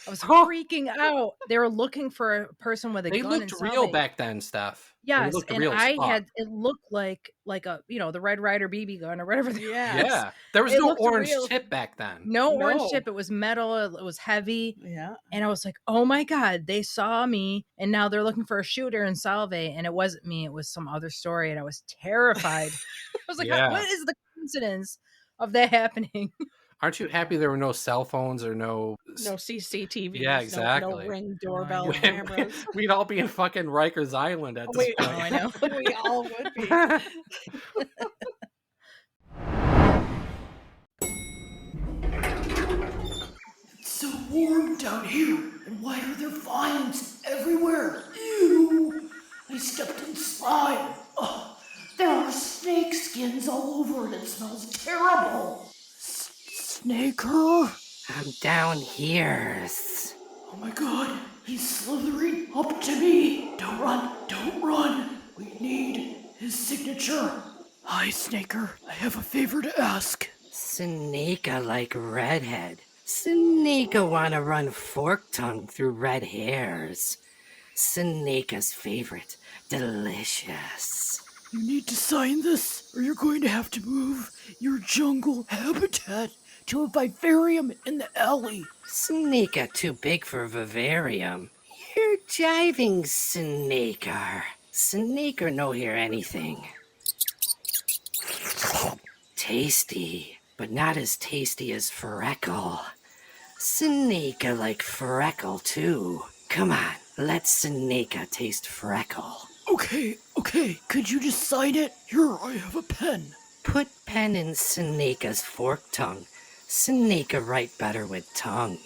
I was freaking out. They were looking for a person with a gun. They looked real back then, Steph. Yes, and it looked like a the Red Ryder BB gun or whatever. Yeah. There was no orange tip back then. No orange tip. It was metal. It was heavy. Yeah. And I was like, oh my God, they saw me, and now they're looking for a shooter in Salve, and it wasn't me. It was some other story, and I was terrified. I was like, what is the coincidence of that happening? Aren't you happy there were no cell phones or no CCTV? Yeah, exactly. No Ring doorbell cameras. We'd all be in fucking Rikers Island at this point. I know. We all would be. It's so warm down here, and why are there vines everywhere? Ew! I stepped in slime. Oh, there are snake skins all over, and it smells terrible. Snaker? I'm down here. Oh my God, he's slithering up to me. Don't run. We need his signature. Hi, Snaker. I have a favor to ask. Snaka like redhead. Snaka wanna run fork tongue through red hairs. Snaka's favorite. Delicious. You need to sign this, or you're going to have to move your jungle habitat to a vivarium in the alley. Snaka too big for vivarium. You're jiving, Snaker. Snaker no hear anything. Tasty, but not as tasty as Freckle. Snaka like Freckle too. Come on, let Snaka taste Freckle. Okay. Could you just sign it? Here, I have a pen. Put pen in Snaka's fork tongue. Snaka write better with tongue.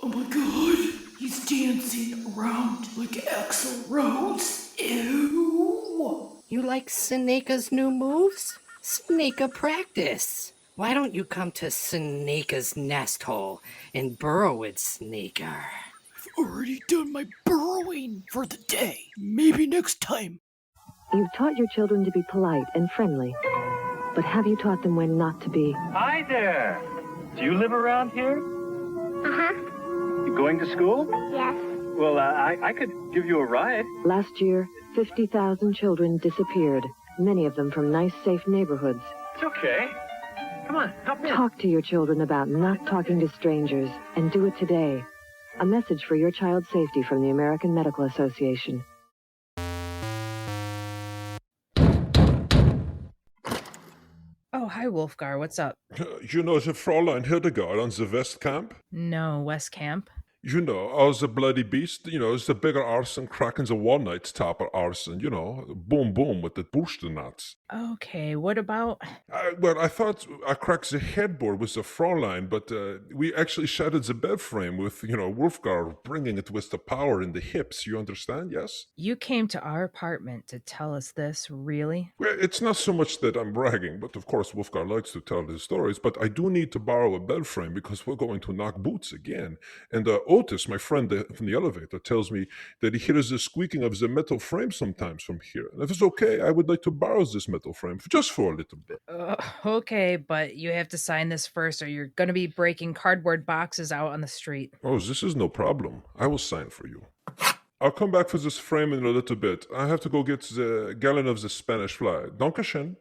Oh my God, he's dancing around like Axl Rose. Ew. You like Snaka's new moves? Snaka practice. Why don't you come to Snaka's nest hole and burrow with Snaker? I've already done my burrowing for the day. Maybe next time. You've taught your children to be polite and friendly. But have you taught them when not to be? Hi there. Do you live around here? Uh-huh. You going to school? Yes. Well, I could give you a ride. Last year, 50,000 children disappeared, many of them from nice, safe neighborhoods. It's okay. Come on, help me. Talk to your children about not talking to strangers, and do it today. A message for your child's safety from the American Medical Association. Oh, hi, Wolfgar. What's up? You know the Fräulein Hildegard on the West Camp? No, West Camp. You know, oh, the bloody beast, you know, it's the bigger arson cracking the one-night topper arson, you know, boom boom with the booster nuts. Okay, what about... Well, I thought I cracked the headboard with the Fräulein, but we actually shattered the bed frame with, you know, Wolfgar bringing it with the power in the hips, you understand, yes? You came to our apartment to tell us this, really? Well, it's not so much that I'm bragging, but of course Wolfgar likes to tell his stories, but I do need to borrow a bed frame because we're going to knock boots again. And Otis, my friend from the elevator, tells me that he hears the squeaking of the metal frame sometimes from here. And if it's okay, I would like to borrow this metal frame just for a little bit. Okay, but you have to sign this first or you're going to be breaking cardboard boxes out on the street. Oh, this is no problem. I will sign for you. I'll come back for this frame in a little bit. I have to go get the gallon of the Spanish fly. Dankeschön.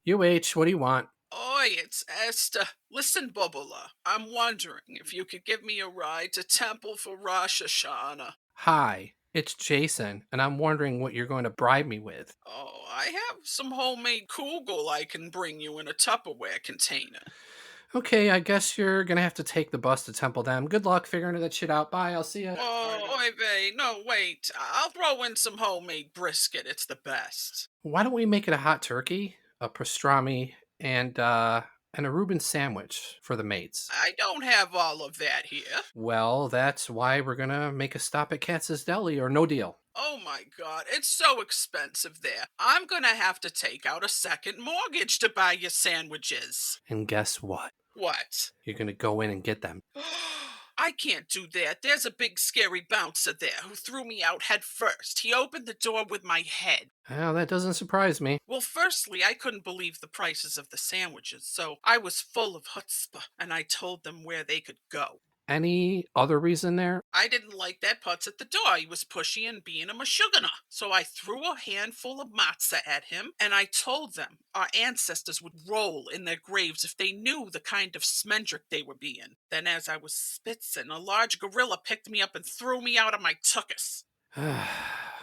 What do you want? Oi, it's Esther. Listen, Bubula, I'm wondering if you could give me a ride to Temple for Rosh Hashanah. Hi, it's Jason, and I'm wondering what you're going to bribe me with. Oh, I have some homemade kugel I can bring you in a Tupperware container. Okay, I guess you're going to have to take the bus to Temple then. Good luck figuring that shit out. Bye, I'll see you. Oh, oi vey, no, wait. I'll throw in some homemade brisket. It's the best. Why don't we make it a hot turkey, a pastrami, and a Reuben sandwich for the mates? I don't have all of that here. Well, that's why we're going to make a stop at Katz's Deli, or no deal. Oh my God, it's so expensive there. I'm gonna have to take out a second mortgage to buy your sandwiches. And guess what? What? You're going to go in and get them. I can't do that. There's a big scary bouncer there who threw me out head first. He opened the door with my head. Well, that doesn't surprise me. Well, firstly, I couldn't believe the prices of the sandwiches, so I was full of chutzpah, and I told them where they could go. Any other reason there? I didn't like that putz at the door. He was pushy and being a mashugana. So I threw a handful of matzah at him, and I told them our ancestors would roll in their graves if they knew the kind of smendrick they were being. Then as I was spitzing, a large gorilla picked me up and threw me out of my tuchus.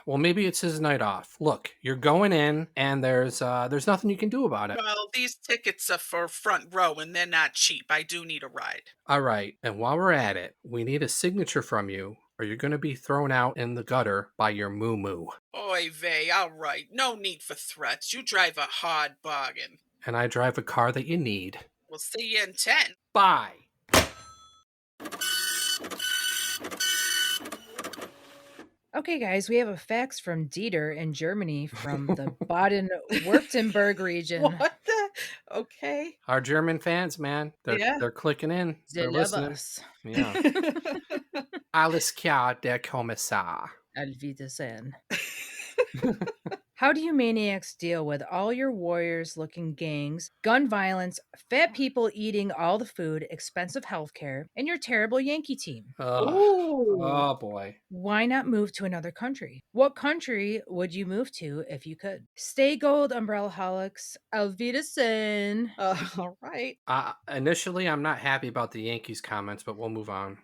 Well, maybe it's his night off. Look, you're going in, and there's nothing you can do about it. Well, these tickets are for front row, and they're not cheap. I do need a ride. All right, and while we're at it, we need a signature from you, or you're going to be thrown out in the gutter by your moo-moo. Oy vey, all right. No need for threats. You drive a hard bargain. And I drive a car that you need. We'll see you in 10. Bye. Okay, guys, we have a fax from Dieter in Germany from the Baden-Württemberg region. What the? Okay. Our German fans, man, they're clicking in. They're listening. Us. Yeah. Alles klar, der Kommissar. Auf Wiedersehen. How do you maniacs deal with all your warriors-looking gangs, gun violence, fat people eating all the food, expensive healthcare, and your terrible Yankee team? Oh, boy. Why not move to another country? What country would you move to if you could? Stay gold, umbrella-holics. Auf Wiedersehen. All right. Initially, I'm not happy about the Yankees comments, but we'll move on.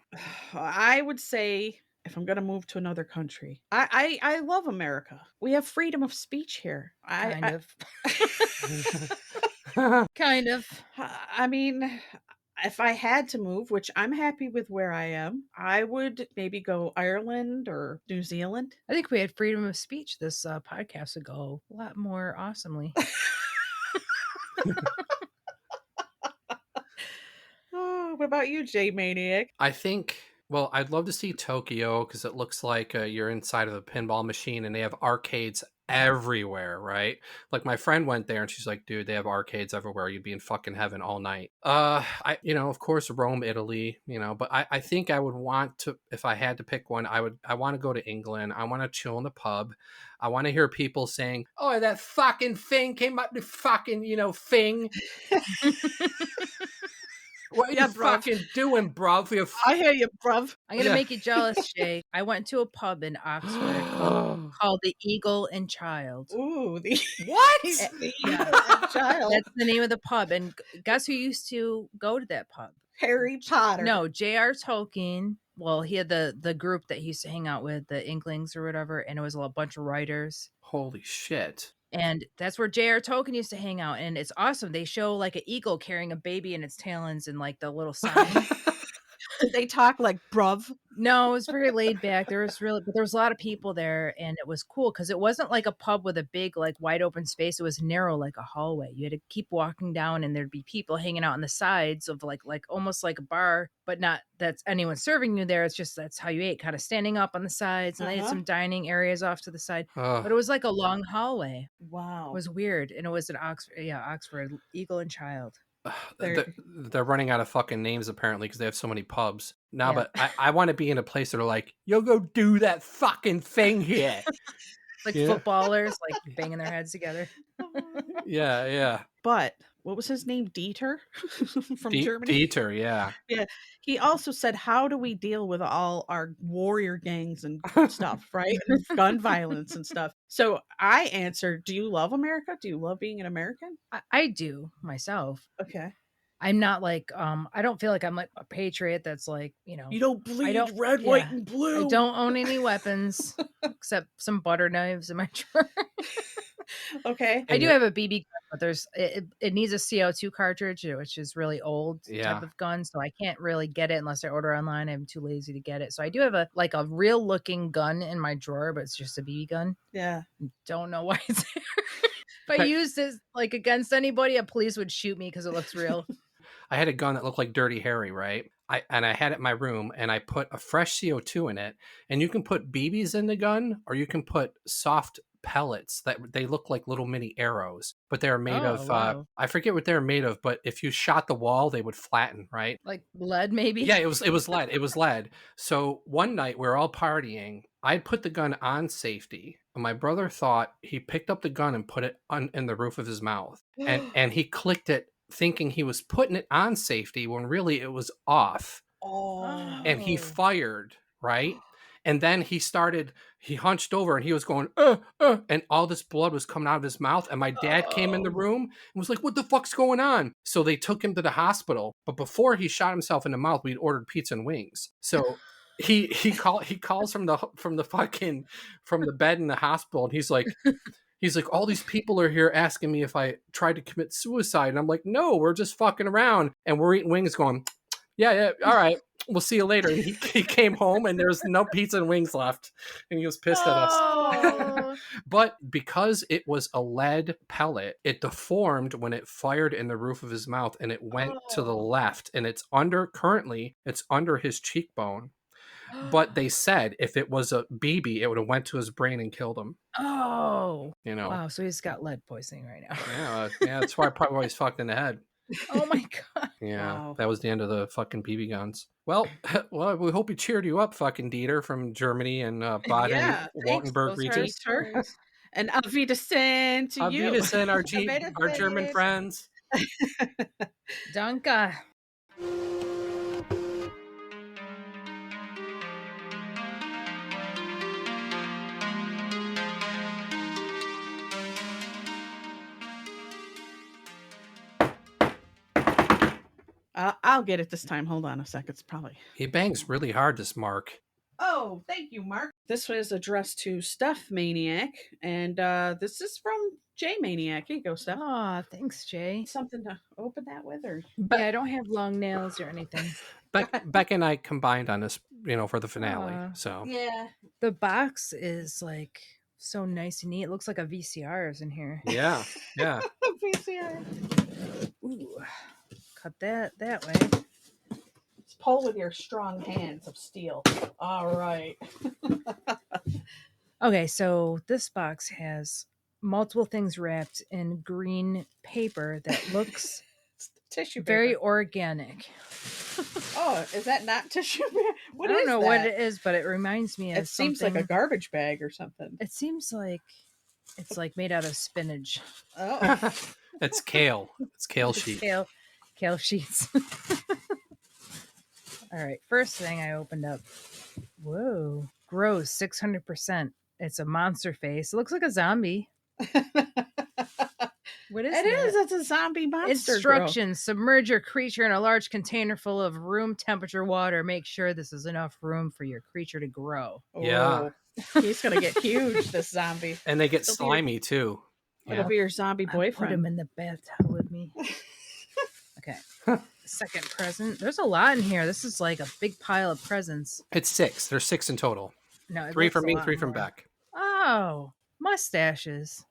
I would say, if I'm going to move to another country, I love America. We have freedom of speech here. Kind of. I mean, if I had to move, which I'm happy with where I am, I would maybe go Ireland or New Zealand. I think we had freedom of speech. This podcast would go a lot more awesomely. Oh, what about you, J-Maniac? I think... Well, I'd love to see Tokyo because it looks like you're inside of a pinball machine and they have arcades everywhere, right? Like my friend went there and she's like, dude, they have arcades everywhere. You'd be in fucking heaven all night. Of course, Rome, Italy, but I think I would want to, if I had to pick one, I want to go to England. I want to chill in the pub. I want to hear people saying, oh, that fucking thing came up the fucking, thing. What are Yeah, you bruv. fucking doing, bruv? I hear you, bruv. I'm gonna Yeah. make you jealous, Shay. I went to a pub in Oxford called the Eagle and Child. Ooh, the What? the Yeah. child. That's the name of the pub. And guess who used to go to that pub? Harry Potter. No, J.R. Tolkien. Well, he had the group that he used to hang out with, the Inklings or whatever, and it was a bunch of writers. Holy shit. And that's where J.R. Tolkien used to hang out. And it's awesome. They show like an eagle carrying a baby in its talons and like the little sign. They talk like bruv. No, it was very laid back. There was a lot of people there, and it was cool because it wasn't like a pub with a big, like wide open space. It was narrow, like a hallway. You had to keep walking down, and there'd be people hanging out on the sides of like almost like a bar, but not that's anyone serving you there. It's just that's how you ate, kind of standing up on the sides, and they had some dining areas off to the side. But it was like a long hallway. Wow, it was weird, and it was in Oxford. Yeah, Oxford, Eagle and Child. They're running out of fucking names apparently because they have so many pubs now. Yeah. But I want to be in a place that are like, you'll go do that fucking thing here. Like footballers, like banging their heads together. Yeah. But what was his name? Dieter from Germany. Dieter, yeah. Yeah. He also said, "How do we deal with all our warrior gangs and stuff, right? And gun violence and stuff." So I answered, "Do you love America? Do you love being an American?" I do myself. Okay. I'm not like I don't feel like I'm like a patriot that's like, you know, you don't bleed red, white, and blue. I don't own any weapons except some butter knives in my drawer. Okay. I do have a BB gun, but it needs a CO2 cartridge, which is really old type of gun, so I can't really get it unless I order online. I'm too lazy to get it. So I do have a real looking gun in my drawer, but it's just a BB gun. Yeah. Don't know why it's there. If I used it like against anybody, a police would shoot me because it looks real. I had a gun that looked like Dirty Harry, right? I had it in my room, and I put a fresh CO2 in it, and you can put BBs in the gun, or you can put soft pellets that they look like little mini arrows, but they're made of I forget what they're made of, but if you shot the wall, they would flatten, right? Like lead, maybe? Yeah, it was lead. It was lead. So one night we were all partying. I put the gun on safety, and my brother thought he picked up the gun and put it in the roof of his mouth, and he clicked it thinking he was putting it on safety when really it was off. And he fired, right? And then he hunched over and he was going, and all this blood was coming out of his mouth. And my dad came in the room and was like, what the fuck's going on? So they took him to the hospital. But before he shot himself in the mouth, we'd ordered pizza and wings. So he calls from the bed in the hospital, and he's like, all these people are here asking me if I tried to commit suicide. And I'm like, no, we're just fucking around. And we're eating wings going, yeah, all right, we'll see you later. And he came home, and there was no pizza and wings left. And he was pissed at us. But because it was a lead pellet, it deformed when it fired in the roof of his mouth, and it went to the left. And currently it's under his cheekbone. But they said if it was a BB, it would have went to his brain and killed him. Oh, you know. Wow, so he's got lead poisoning right now. Yeah, that's why I probably always fucked in the head. Oh my god. Yeah, wow. That was the end of the fucking BB guns. Well, we hope we cheered you up, fucking Dieter from Germany and Baden, Württemberg region. And Auf Wiedersehen to you. Auf Wiedersehen, our German friends. Danke. I'll get it this time. Hold on a sec. It's probably... He bangs really hard, this Mark. Oh, thank you, Mark. This was addressed to Steph Maniac, and this is from Jay Maniac. Here you go, Steph. Aw, thanks, Jay. Something to open that with, or... Yeah, I don't have long nails or anything. Beck and I combined on this, for the finale. So yeah, the box is like so nice and neat. It looks like a VCR is in here. Yeah. VCR. Ooh. Cut that way. Let's pull with your strong hands of steel. All right. Okay, so this box has multiple things wrapped in green paper that looks tissue paper. Very organic. Oh, is that not tissue paper? I don't know what it is, but it reminds me of It seems like a garbage bag or something. It seems like it's like made out of spinach. Oh. It's kale. It's kale sheet. Kale sheets. All right, first thing I opened up. Whoa. Gross, 600%. It's a monster face. It looks like a zombie. What is It that? is. It's a zombie monster. Instructions. Submerge your creature in a large container full of room temperature water. Make sure this is enough room for your creature to grow. Yeah. Oh, he's going to get huge, this zombie. And they get slimy too. It'll be your zombie boyfriend. Put him in the bathtub with me. Okay. Second present. There's a lot in here. This is like a big pile of presents. It's 6. There's 6 in total. No, it 3 looks from a me, lot 3 from more. Beck. Oh, mustaches.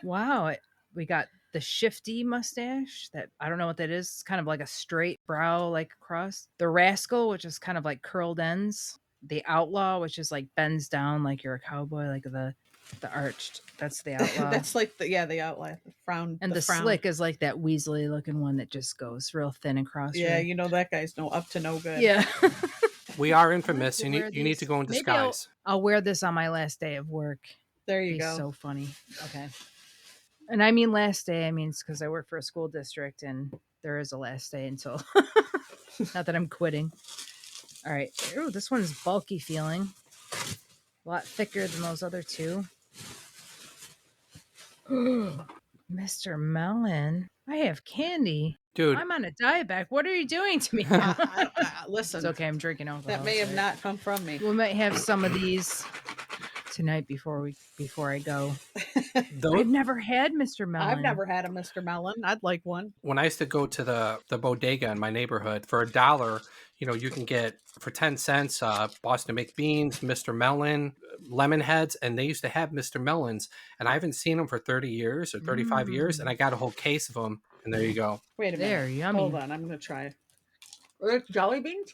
Wow. We got the shifty mustache that I don't know what that is. It's kind of like a straight brow, like across. The rascal, which is kind of like curled ends. The outlaw, which is like bends down like you're a cowboy, like the arched. That's the outlaw. That's like the outlaw. The frown. And the frown. slick is like that Weasley looking one that just goes real thin across. Yeah, you know that guy's up to no good. Yeah. We are infamous. You Wear need to go in Maybe disguise. I'll wear this on my last day of work. There you Be go. So funny. Okay. And I mean last day, I mean it's because I work for a school district and there is a last day until not that I'm quitting. All right. Ooh, this one's bulky feeling. A lot thicker than those other two. Mr. Melon. I have candy. Dude. I'm on a diet back. What are you doing to me? Listen. It's okay. I'm drinking alcohol. That may have so not come from me. we might have some of these tonight before I go. I've never had Mr. Melon. I've never had a Mr. Melon. I'd like one. When I used to go to the bodega in my neighborhood for $1, you can get for 10 cents Boston baked beans, Mr. Melon, lemon heads, and they used to have Mr. Melons, and I haven't seen them for 30 years or 35 years, and I got a whole case of them, and there you go. Wait a minute. They're yummy. Hold on, I'm gonna try it. Are they jelly beans?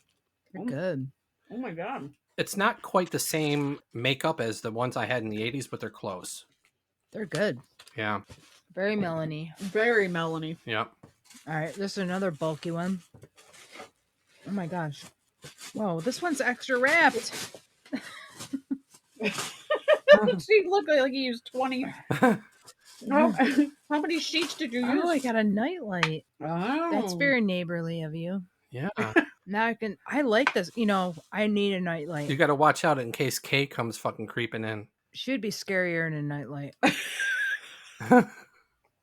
They're good. Oh my god. It's not quite the same makeup as the ones I had in the 80s, but they're close. They're good. Yeah. Very melony. Very melony. Yeah. All right, this is another bulky one. Oh my gosh. Whoa, this one's extra wrapped. She looked like you used 20. How many sheets did you use? Oh, I got a nightlight. Oh. That's very neighborly of you. Yeah. Now I like this. I need a nightlight. You got to watch out in case Kay comes fucking creeping in. She'd be scarier in a nightlight.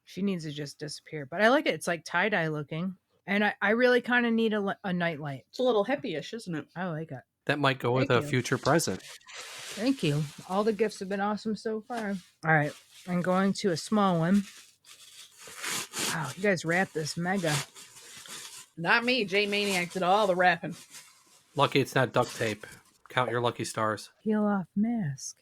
She needs to just disappear. But I like it. It's like tie-dye looking. And I really kind of need a nightlight. It's a little hippie-ish, isn't it? I like it. That might go with Thank a you. future present. Thank you. All the gifts have been awesome so far. All right. I'm going to a small one. Wow, you guys wrapped this mega. Not me. J Maniac did all the rapping. Lucky it's not duct tape. Count your lucky stars. Peel off mask.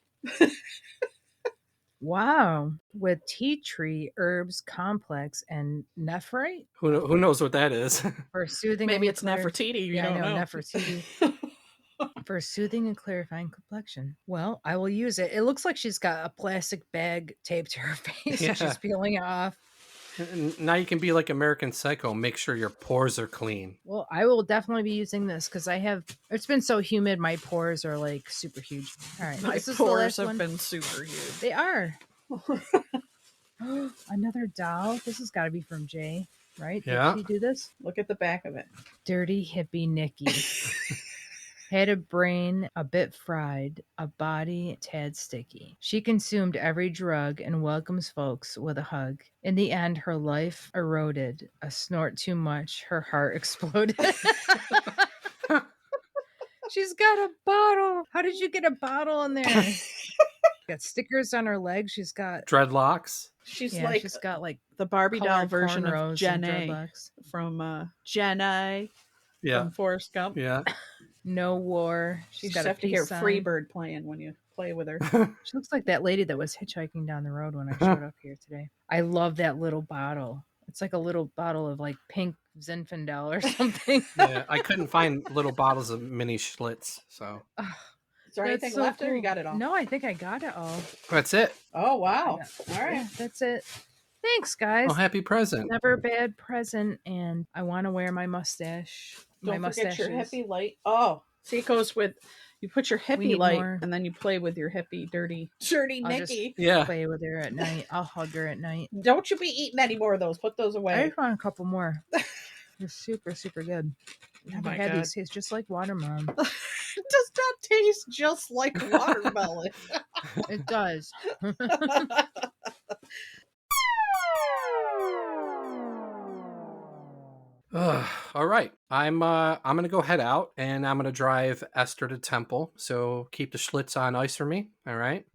Wow. With tea tree, herbs, complex, and nephrite. Who knows what that is? For soothing. Maybe and it's Nefertiti. You don't know. Nefertiti. For soothing and clarifying complexion. Well, I will use it. It looks like she's got a plastic bag taped to her face. Yeah. And she's peeling it off. Now you can be like American Psycho. Make sure your pores are clean. Well, I will definitely be using this because it's been so humid. My pores are like super huge. All right. My this is pores the last have one. been super huge. They are. Another doll. This has got to be from Jay, right? Yeah. Did she do this? Look at the back of it. Dirty hippie Nikki. Had a brain a bit fried, a body tad sticky. She consumed every drug and welcomes folks with a hug. In the end, her life eroded. A snort too much, her heart exploded. She's got a bottle. How did you get a bottle in there? Got stickers on her legs. She's got Dreadlocks. She's she's got like the Barbie doll colored version of cornrows and Jen A. dreadlocks. From Jen A. Yeah. From Forrest Gump. Yeah. No war. You She's just got a have to hear peace sign. Freebird playing when you play with her. She looks like that lady that was hitchhiking down the road when I showed up here today. I love that little bottle. It's like a little bottle of like pink Zinfandel or something. Yeah, I couldn't find little bottles of mini Schlitz, so. Is there That's anything so left or you cool. got it all? No, I think I got it all. That's it. Oh, wow. All right. Yeah, that's it. Thanks, guys. Oh, happy present. Never a bad present, and I want to wear my mustache. Don't my forget your mustaches. hippie light. Oh, see, it goes with, you put your We hippie need light more. and then you play with your hippie dirty I'll Nikki. just play with her at night. I'll hug her at night. Don't you be eating any more of those. Put those I away. just want a couple more. They're super, super good. Never my had God. these. Tastes just like watermelon. It does not taste just like watermelon. It does. All right. I'm gonna go head out and I'm gonna drive Esther to Temple. So keep the Schlitz on ice for me. All right.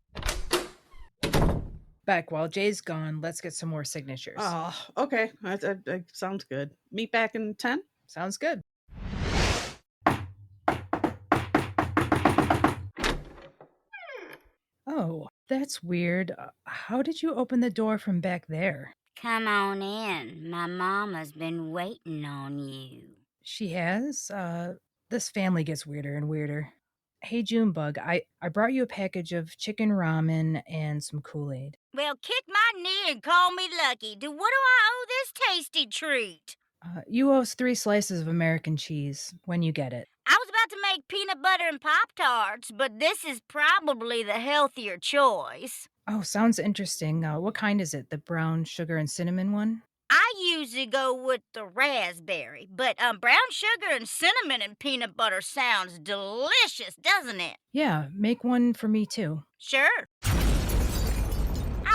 Beck, while Jay's gone, let's get some more signatures. Oh, okay. That sounds good. Meet back in 10? Sounds good. Oh, that's weird. How did you open the door from back there? Come on in. My mama's been waiting on you. She has? This family gets weirder and weirder. Hey, Junebug, I brought you a package of chicken ramen and some Kool-Aid. Well, kick my knee and call me lucky. What do I owe this tasty treat? You owe us 3 slices of American cheese when you get it. I was about to make peanut butter and Pop-Tarts, but this is probably the healthier choice. Oh, sounds interesting. What kind is it? The brown sugar and cinnamon one? I usually go with the raspberry, but brown sugar and cinnamon and peanut butter sounds delicious, doesn't it? Yeah, make one for me too. Sure.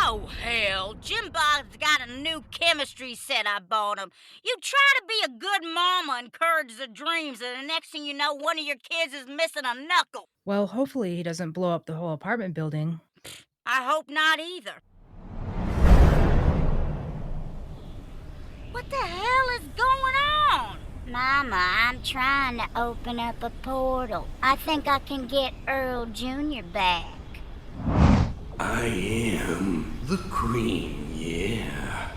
Oh, hell, Jim Bog's got a new chemistry set I bought him. You try to be a good mama, encourage the dreams, and the next thing you know, one of your kids is missing a knuckle. Well, hopefully he doesn't blow up the whole apartment building. I hope not either. What the hell is going on? Mama, I'm trying to open up a portal. I think I can get Earl Jr. back. I am the cream, yeah.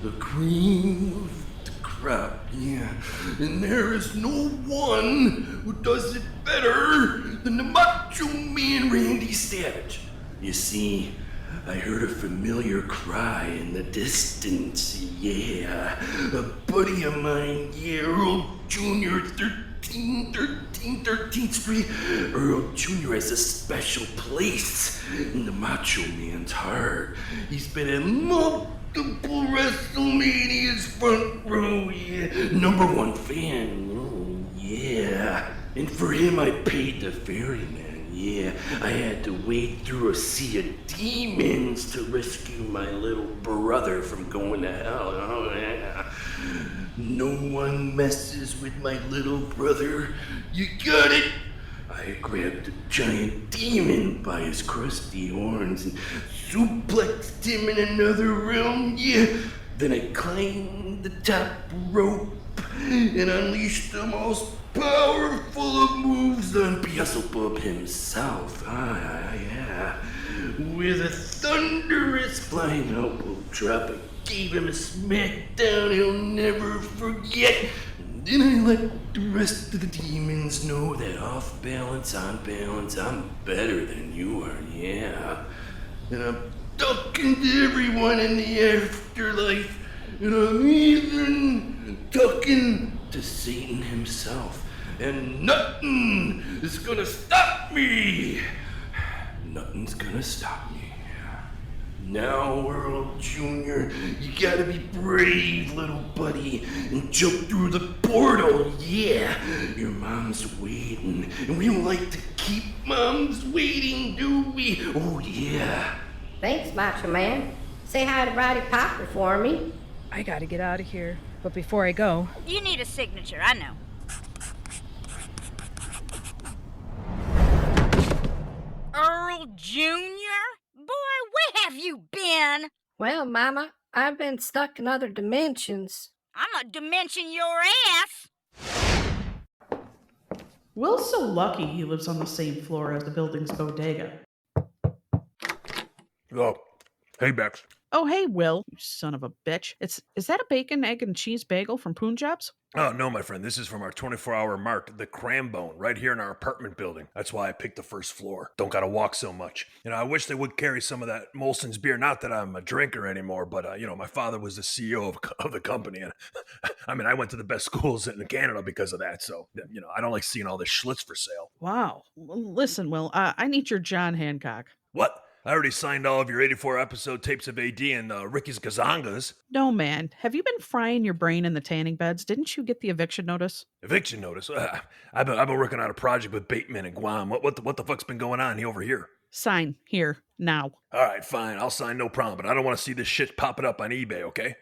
The cream of the crop, yeah. And there is no one who does it better than the Macho Man Randy Savage. You see, I heard a familiar cry in the distance, yeah. A buddy of mine, yeah, Earl Jr., 13th Street. Earl Jr. has a special place in the Macho Man's heart. He's been at multiple WrestleMania's front row, yeah. #1 fan, oh, yeah. And for him, I paid the ferryman. Yeah, I had to wade through a sea of demons to rescue my little brother from going to hell. Oh, yeah. No one messes with my little brother. You got it? I grabbed a giant demon by his crusty horns and suplexed him in another realm. Yeah, then I climbed the top rope and unleashed the most powerful of moves on Beelzebub himself. Yeah. With a thunderous flying elbow drop, I gave him a smackdown he'll never forget. Then I let the rest of the demons know that off balance, on balance, I'm better than you are, yeah. And I'm talking to everyone in the afterlife, and I'm even talking to Satan himself. And nothing is gonna stop me. Nothing's gonna stop me. Now, Earl Jr., you gotta be brave, little buddy, and jump through the portal, yeah. Your mom's waiting, and we don't like to keep moms waiting, do we? Oh, yeah. Thanks, Macho Man. Say hi to Roddy Popper for me. I gotta get out of here. But before I go... You need a signature, I know. Earl Jr.? Boy, where have you been? Well, Mama, I've been stuck in other dimensions. I'm gonna dimension your ass. Will's so lucky he lives on the same floor as the building's bodega. Oh, hey, Bex. Oh, hey, Will, you son of a bitch. Is that a bacon, egg, and cheese bagel from Punjab's? Oh, no, my friend. This is from our 24-hour mart, the Crambone, right here in our apartment building. That's why I picked the first floor. Don't gotta walk so much. I wish they would carry some of that Molson's beer. Not that I'm a drinker anymore, but, my father was the CEO of the company. And, I went to the best schools in Canada because of that. So, I don't like seeing all this Schlitz for sale. Wow. Well, listen, Will, I need your John Hancock. What? I already signed all of your 84 episode tapes of AD and Ricky's Gazongas. No, man. Have you been frying your brain in the tanning beds? Didn't you get the eviction notice? Eviction notice? I've been working on a project with Bateman and Guam. What the fuck's been going on over here? Sign here, now. All right, fine. I'll sign, no problem. But I don't want to see this shit popping up on eBay, okay?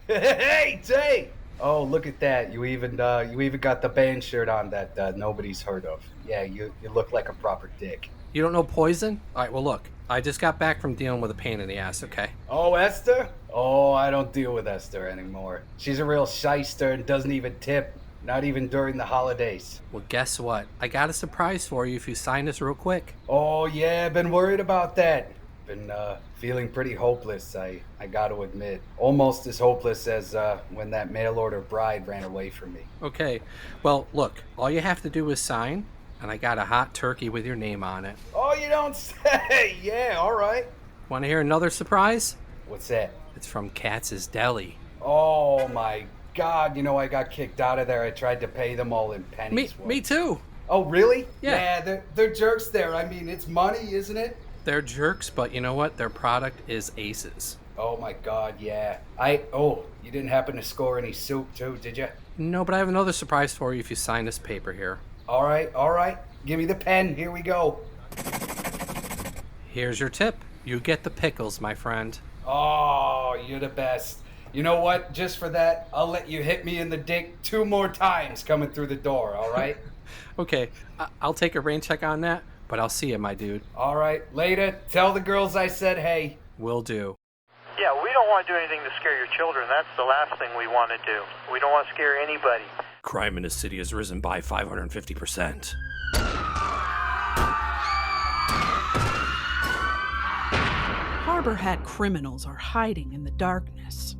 Hey, Tay! Oh, look at that. You even got the band shirt on that nobody's heard of. Yeah, you look like a proper dick. You don't know Poison? All right, well, look. I just got back from dealing with a pain in the ass, okay? Oh, Esther? Oh, I don't deal with Esther anymore. She's a real shyster and doesn't even tip. Not even during the holidays. Well, guess what? I got a surprise for you if you sign this real quick. Oh, yeah, been worried about that. Been feeling pretty hopeless, I gotta admit. Almost as hopeless as when that mail-order bride ran away from me. Okay, well, look, all you have to do is sign, and I got a hot turkey with your name on it. Oh, you don't say! Yeah, all right. Want to hear another surprise? What's that? It's from Katz's Deli. Oh, my God, I got kicked out of there. I tried to pay them all in pennies. Me too. Oh, really? Yeah. They're jerks there. I mean, it's money, isn't it? They're jerks, but you know what? Their product is aces. Oh my God, yeah. You didn't happen to score any soup too, did you? No, but I have another surprise for you if you sign this paper here. All right. Give me the pen. Here we go. Here's your tip. You get the pickles, my friend. Oh, you're the best. You know what? Just for that, I'll let you hit me in the dick 2 more times coming through the door, all right? Okay, I'll take a rain check on that, but I'll see you, my dude. All right, later. Tell the girls I said hey. Will do. Yeah, we don't want to do anything to scare your children. That's the last thing we want to do. We don't want to scare anybody. Crime in the city has risen by 550%. Harbor Hat criminals are hiding in the darkness.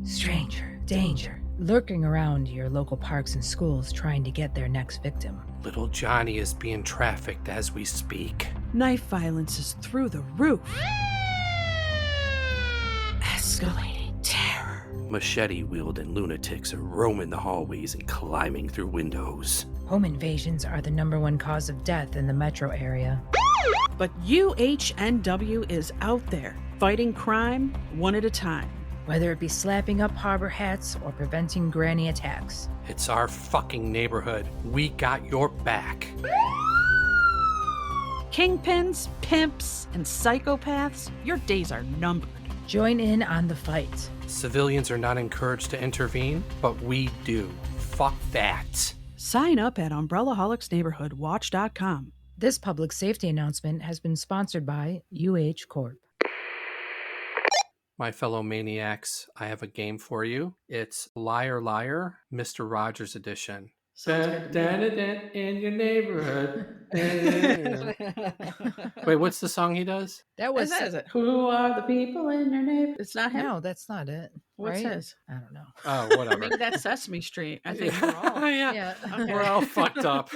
Stranger, danger, lurking around your local parks and schools trying to get their next victim. Little Johnny is being trafficked as we speak. Knife violence is through the roof. Escalating terror. Machete-wielding lunatics are roaming the hallways and climbing through windows. Home invasions are the #1 cause of death in the metro area. But UHNW is out there, fighting crime one at a time. Whether it be slapping up harbor hats or preventing granny attacks. It's our fucking neighborhood. We got your back. Kingpins, pimps, and psychopaths, your days are numbered. Join in on the fight. Civilians are not encouraged to intervene, but we do. Fuck that. Sign up at UmbrellaHolicsNeighborhoodWatch.com. This public safety announcement has been sponsored by UH Corp. My fellow maniacs, I have a game for you. It's Liar Liar, Mr. Rogers edition. In your neighborhood. Wait, what's the song he does? That was it. Who are the people in your neighborhood? It's not him. No, that's not it. What's right? his? I don't know. Oh, whatever. I think that's Sesame Street. I think we're all. Yeah. Okay. We're all fucked up.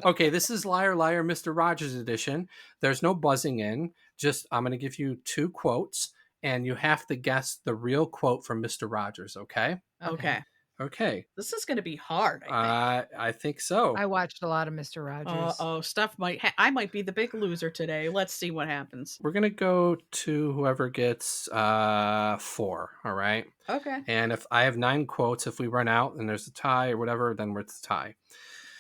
Okay, this is Liar Liar, Mr. Rogers edition. There's no buzzing in. Just, I'm going to give you 2 quotes, and you have to guess the real quote from Mr. Rogers, okay? Okay. Okay. This is going to be hard, I think. I think so. I watched a lot of Mr. Rogers. Stuff I might be the big loser today. Let's see what happens. We're going to go to whoever gets 4, all right? Okay. And if I have 9 quotes, if we run out and there's a tie or whatever, then we're at the tie.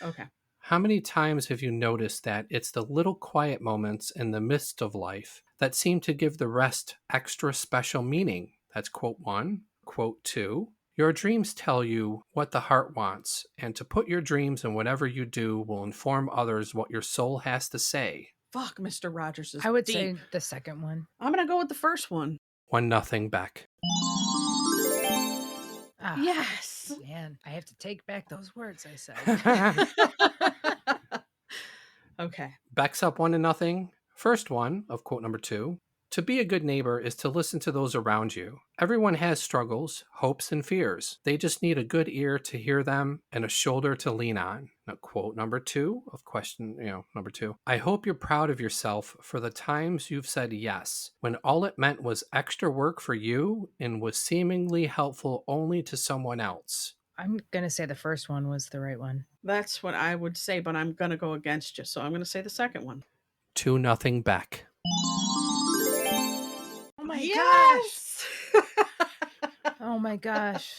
Okay. How many times have you noticed that it's the little quiet moments in the midst of life that seem to give the rest extra special meaning? That's quote 1. Quote 2. Your dreams tell you what the heart wants, and to put your dreams in whatever you do will inform others what your soul has to say. Fuck, Mr. Rogers is I would deep. say the second one. I'm going to go with the first one. 1-0 Beck. Yes. Man, I have to take back those words I said. Okay. Beck's up 1-0. First one of quote number 2. To be a good neighbor is to listen to those around you. Everyone has struggles, hopes, and fears. They just need a good ear to hear them and a shoulder to lean on. Now, quote number 2 of question, number 2. I hope you're proud of yourself for the times you've said yes, when all it meant was extra work for you and was seemingly helpful only to someone else. I'm going to say the first one was the right one. That's what I would say, but I'm going to go against you. So I'm going to say the second one. 2-0 Beck. Oh my Yes! gosh. Oh my gosh.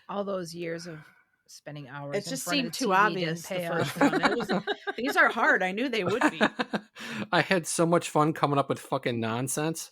All those years of spending hours It in just front seemed of the too TV obvious, didn't the pay first off. one. It was, these are hard. I knew they would be. I had so much fun coming up with fucking nonsense.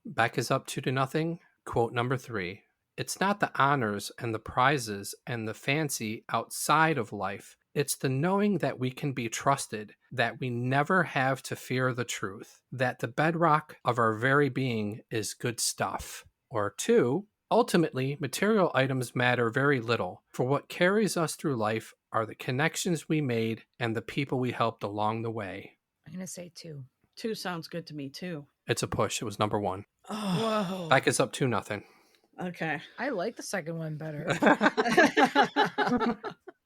Beck is up 2-0. Quote number 3. It's not the honors and the prizes and the fancy outside of life. It's the knowing that we can be trusted, that we never have to fear the truth, that the bedrock of our very being is good stuff. Or 2, ultimately, material items matter very little, for what carries us through life are the connections we made and the people we helped along the way. I'm going to say 2. 2 sounds good to me, too. It's a push. It was number 1. Oh. Whoa. Beck is up 2-0. Okay. I like the second one better.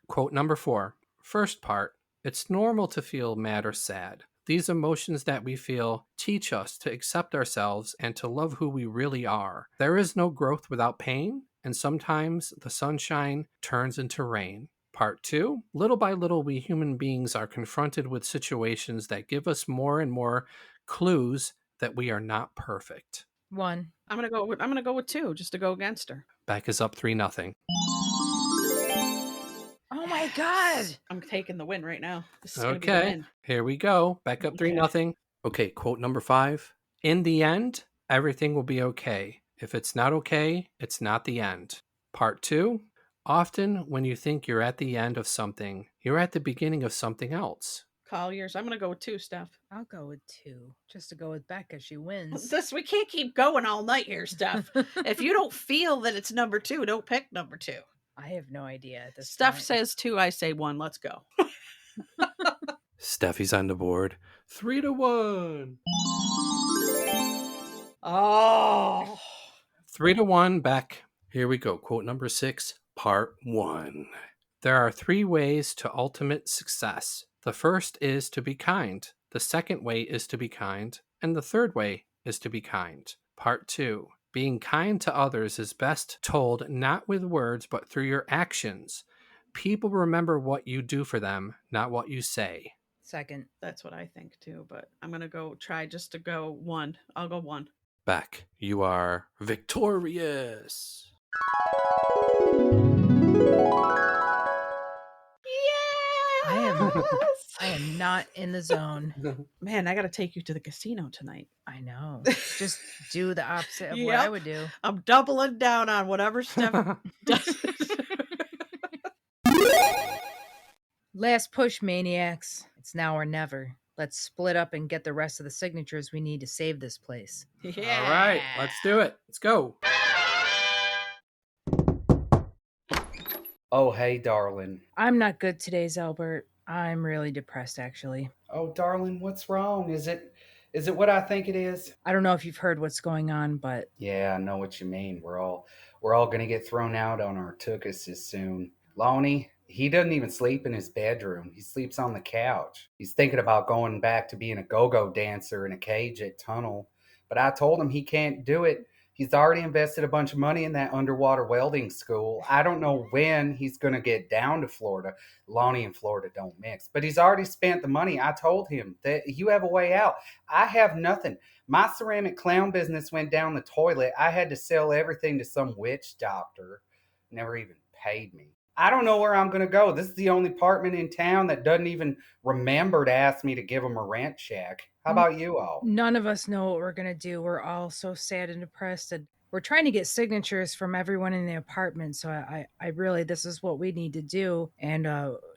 Quote number 4. First part. It's normal to feel mad or sad. These emotions that we feel teach us to accept ourselves and to love who we really are. There is no growth without pain, and sometimes the sunshine turns into rain. Part 2. Little by little, we human beings are confronted with situations that give us more and more clues that we are not perfect. 1. I'm gonna go with 2, just to go against her. Beck is up 3-0. Oh my God. I'm taking the win right now. This is gonna be the Okay, win. here we go. Back up 3-0. Okay, quote number 5. In the end, everything will be okay. If it's not okay, it's not the end. Part 2. Often when you think you're at the end of something, you're at the beginning of something else. Colliers. I'm gonna go with 2, Steph. I'll go with 2, just to go with Becca. She wins. We can't keep going all night here, Steph. If you don't feel that it's number 2, don't pick number 2. I have no idea at this Steph point. says 2, I say 1. Let's go. Steffi's on the board. 3-1. Oh. 3-1, Beck. Here we go. Quote number 6, part 1. There are 3 ways to ultimate success. The first is to be kind. The second way is to be kind. And the third way is to be kind. Part 2. Being kind to others is best told not with words, but through your actions. People remember what you do for them, not what you say. Second. That's what I think too, but I'm going to try just to go 1. I'll go 1. Beck, you are victorious. I am not in the zone. Man, I got to take you to the casino tonight. I know. Just do the opposite of what I would do. I'm doubling down on whatever Steph does. Last push, Maniacs. It's now or never. Let's split up and get the rest of the signatures we need to save this place. Yeah. All right, let's do it. Let's go. Oh, hey, darling. I'm not good today, Zelbert. I'm really depressed, actually. Oh, darling, what's wrong? Is it what I think it is? I don't know if you've heard what's going on, but Yeah, I know what you mean. We're all gonna get thrown out on our tuchuses soon. Lonnie, he doesn't even sleep in his bedroom. He sleeps on the couch. He's thinking about going back to being a go-go dancer in a cage at Tunnel. But I told him he can't do it. He's already invested a bunch of money in that underwater welding school. I don't know when he's going to get down to Florida. Lonnie and Florida don't mix. But he's already spent the money. I told him that you have a way out. I have nothing. My ceramic clown business went down the toilet. I had to sell everything to some witch doctor. Never even paid me. I don't know where I'm going to go. This is the only apartment in town that doesn't even remember to ask me to give them a rent check. How about you all? none of us know what we're going to do. We're all so sad and depressed, and we're trying to get signatures from everyone in the apartment. So I really, this is what we need to do. And,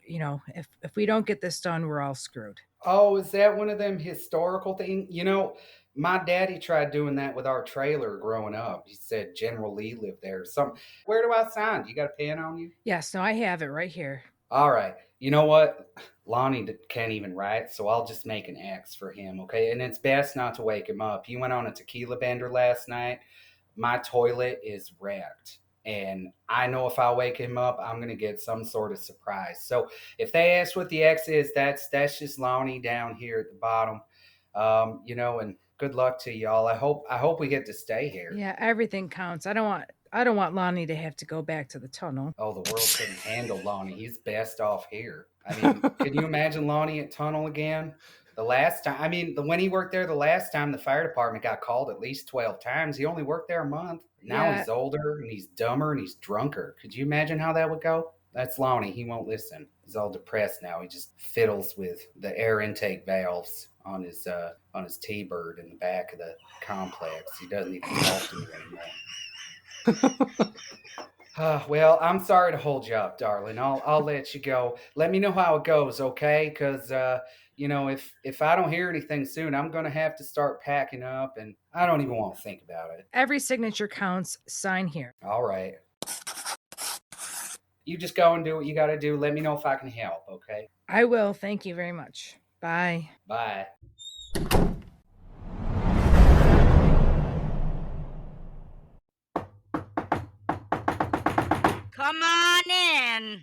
if we don't get this done, we're all screwed. Oh, is that one of them historical things? You know, my daddy tried doing that with our trailer growing up. He said General Lee lived there. Where do I sign? You got a pen on you? Yes, no, I have it right here. All right. You know what? Lonnie can't even write, so I'll just make an X for him, okay? And it's best not to wake him up. He went on a tequila bender last night. My toilet is wrecked. And I know if I wake him up, I'm going to get some sort of surprise. So if they ask what the X is, that's just Lonnie down here at the bottom. And good luck to y'all. I hope we get to stay here. Yeah, everything counts. I don't I don't want Lonnie to have to go back to the tunnel. Oh, the world couldn't handle Lonnie. He's best off here. I mean, can you imagine Lonnie at tunnel again? The last time, when he worked there the last time, the fire department got called at least 12 times. He only worked there a month. Now Yeah. he's older and he's dumber and he's drunker. Could you imagine how that would go? That's Lonnie. He won't listen. He's all depressed now. He just fiddles with the air intake valves on his T-bird in the back of the complex. He doesn't even talk to me anymore. Well, I'm sorry to hold you up, darling. I'll let you go. Let me know how it goes, okay? Because if I don't hear anything soon, I'm gonna have to start packing up, and I don't even want to think about it. Every signature counts. Sign here. All right. You just go and do what you got to do. Let me know if I can help, okay? I will. Thank you very much. Bye. Bye. Come on in.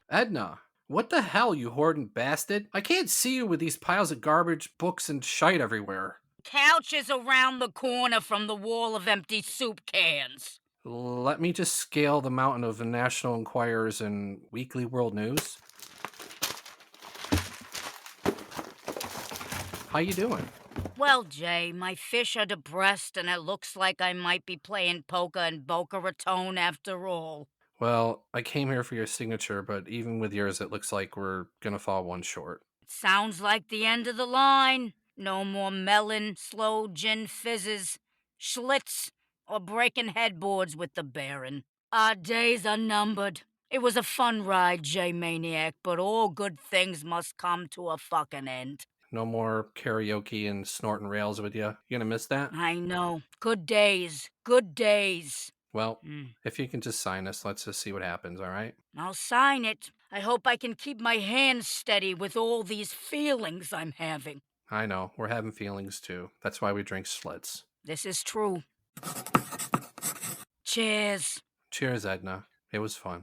Edna, what the hell, you hoarding bastard? I can't see you with these piles of garbage, books, and shite everywhere. Couch is around the corner from the wall of empty soup cans. Let me just scale the mountain of the National Enquirers and Weekly World News. How you doing? Well, Jay, my fish are depressed and it looks like I might be playing poker in Boca Raton after all. Well, I came here for your signature, but even with yours, it looks like we're gonna fall one short. Sounds like the end of the line. No more melon, slow gin fizzes, Schlitz, or breaking headboards with the Baron. Our days are numbered. It was a fun ride, J-Maniac, but all good things must come to a fucking end. No more karaoke and snorting rails with you. You gonna miss that? I know. Good days. Good days. Well, if you can just sign this, let's just see what happens, all right? I'll sign it. I hope I can keep my hands steady with all these feelings I'm having. I know. We're having feelings, too. That's why we drink Schlitz. This is true. Cheers. Cheers, Edna. It was fun.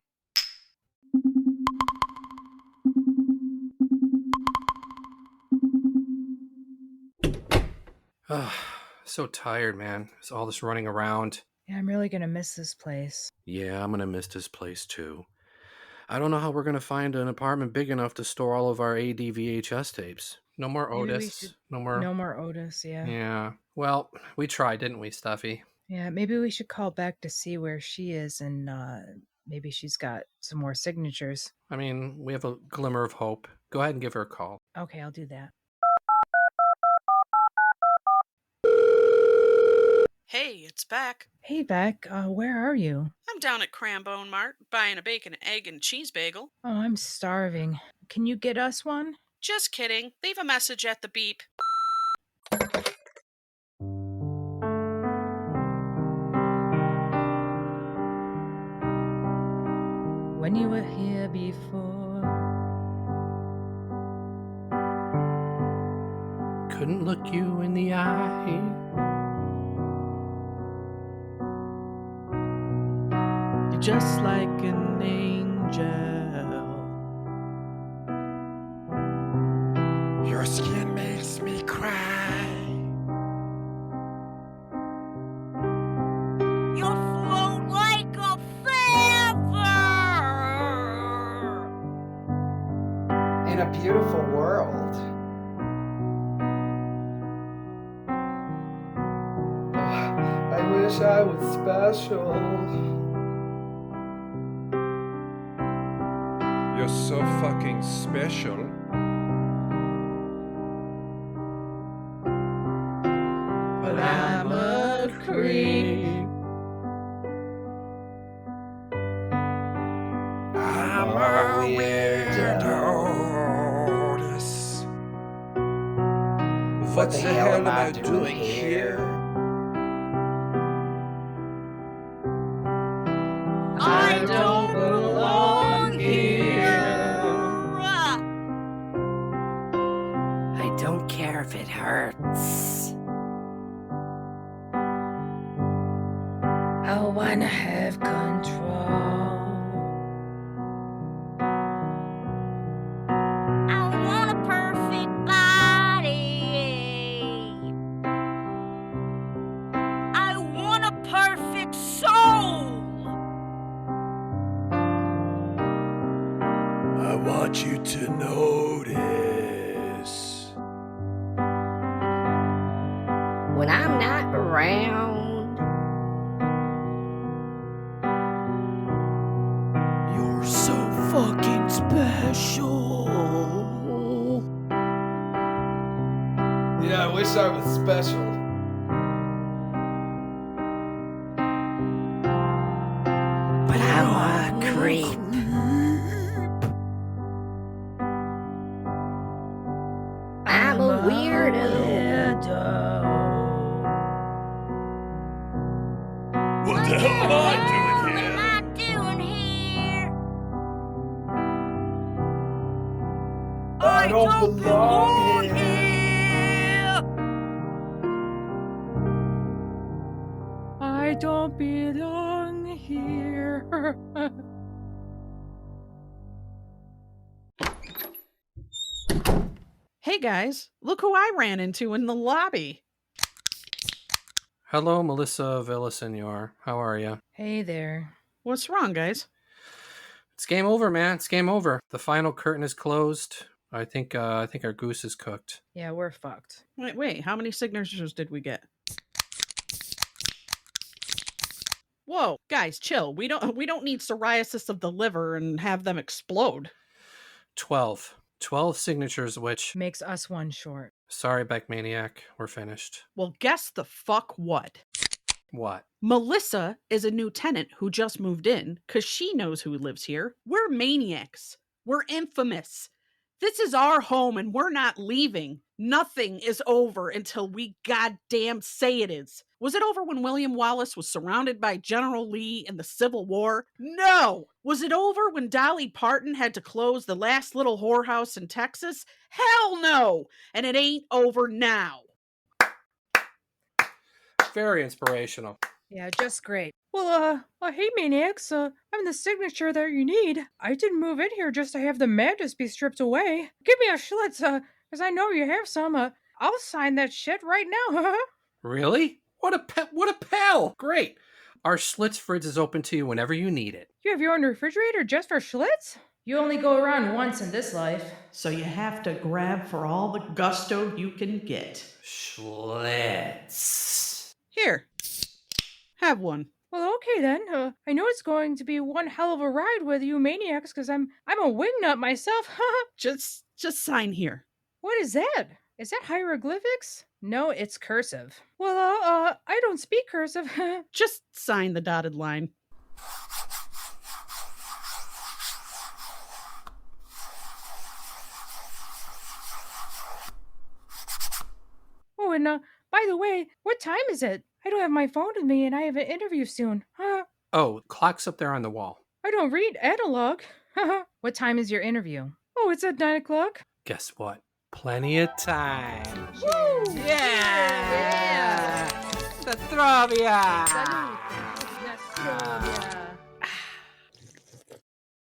So tired, man. It's all this running around. Yeah, I'm really gonna miss this place. Yeah, I'm gonna miss this place, too. I don't know how we're gonna find an apartment big enough to store all of our ADVHS tapes. No more Maybe we Otis. should- No more... No more Otis, yeah. Yeah. Well, we tried, didn't we, Stuffy? Yeah, maybe we should call back to see where she is and maybe she's got some more signatures. I mean, we have a glimmer of hope. Go ahead and give her a call. Okay, I'll do that. Hey, it's Beck. Hey, Beck, where are you? I'm down at Crambone Mart buying a bacon, egg, and cheese bagel. Oh, I'm starving. Can you get us one? Just kidding. Leave a message at the beep. When you were here before. Couldn't look you in the eye. You're just like an angel. Your skin makes me cry. You float like a feather. In a beautiful world. I wish I was special. You're so fucking special. But I'm a creep. I'm a weirdo. What the hell am I doing here? I don't belong here. I don't care if it hurts. I wanna have control. I want a perfect body. I want a perfect soul. want you to notice. When I'm not around, You're so fucking special. Yeah, I wish I was special. But I'm a creep. I'm a weirdo. What the hell am I doing here? What am I doing here? I don't belong here. I don't belong here. Hey guys, look who I ran into in the lobby. Hello, Melissa Villaseñor. How are you? Hey there. What's wrong, guys? It's game over, man. It's game over. The final curtain is closed. I think our goose is cooked. Yeah, we're fucked. Wait, how many signatures did we get? Whoa, guys, chill. We don't need psoriasis of the liver and have them explode. 12 signatures, which makes us one short. Sorry, Beck Maniac. We're finished. Well, guess the fuck what? What? Melissa is a new tenant who just moved in because she knows who lives here. We're maniacs. We're infamous. This is our home and we're not leaving. Nothing is over until we goddamn say it is. Was it over when William Wallace was surrounded by General Lee in the Civil War? No! Was it over when Dolly Parton had to close the last little whorehouse in Texas? Hell no! And it ain't over now. Very inspirational. Yeah, just great. Well, hey Maniacs, I'm the signature that you need. I didn't move in here just to have the madness be stripped away. Give me a Schlitz, because I know you have some. I'll sign that shit right now. Really? What a pal! Great. Our Schlitz fridge is open to you whenever you need it. You have your own refrigerator just for Schlitz? You only go around once in this life. So you have to grab for all the gusto you can get. Schlitz. Here. Have one. Well, okay then. I know it's going to be one hell of a ride with you Maniacs, because I'm a wingnut myself. Just sign here. What is that? Is that hieroglyphics? No, it's cursive. Well, I don't speak cursive. Just sign the dotted line. Oh, and by the way, what time is it? I don't have my phone with me and I have an interview soon. Oh, clock's up there on the wall. I don't read analog. What time is your interview? Oh, it's at 9 o'clock. Guess what? Plenty of time. Woo! Yeah! The Trovia!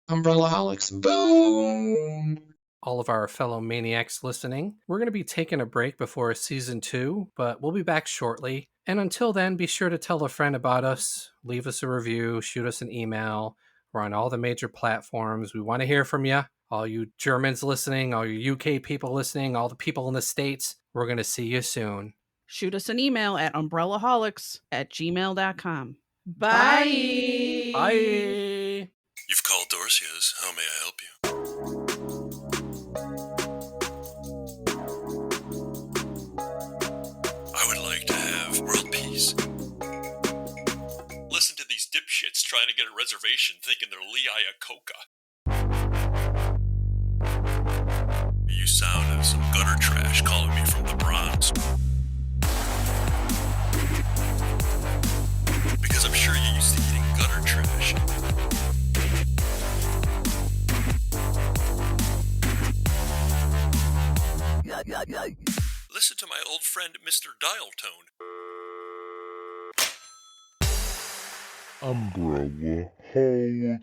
Umbrellaholics, boom! All of our fellow maniacs listening, we're going to be taking a break before season 2, but we'll be back shortly. And until then, be sure to tell a friend about us, leave us a review, shoot us an email. We're on all the major platforms. We want to hear from you. All you Germans listening, all you UK people listening, all the people in the States, we're going to see you soon. Shoot us an email at umbrellaholics@gmail.com. Bye! Bye! You've called Dorcia's. How may I help you? I would like to have world peace. Listen to these dipshits trying to get a reservation thinking they're Lee Iacocca. You sound of some gutter trash calling me from the Bronx. Because I'm sure you're used to eating gutter trash. Listen to my old friend Mr. Dial Tone. Umbrella Hulk.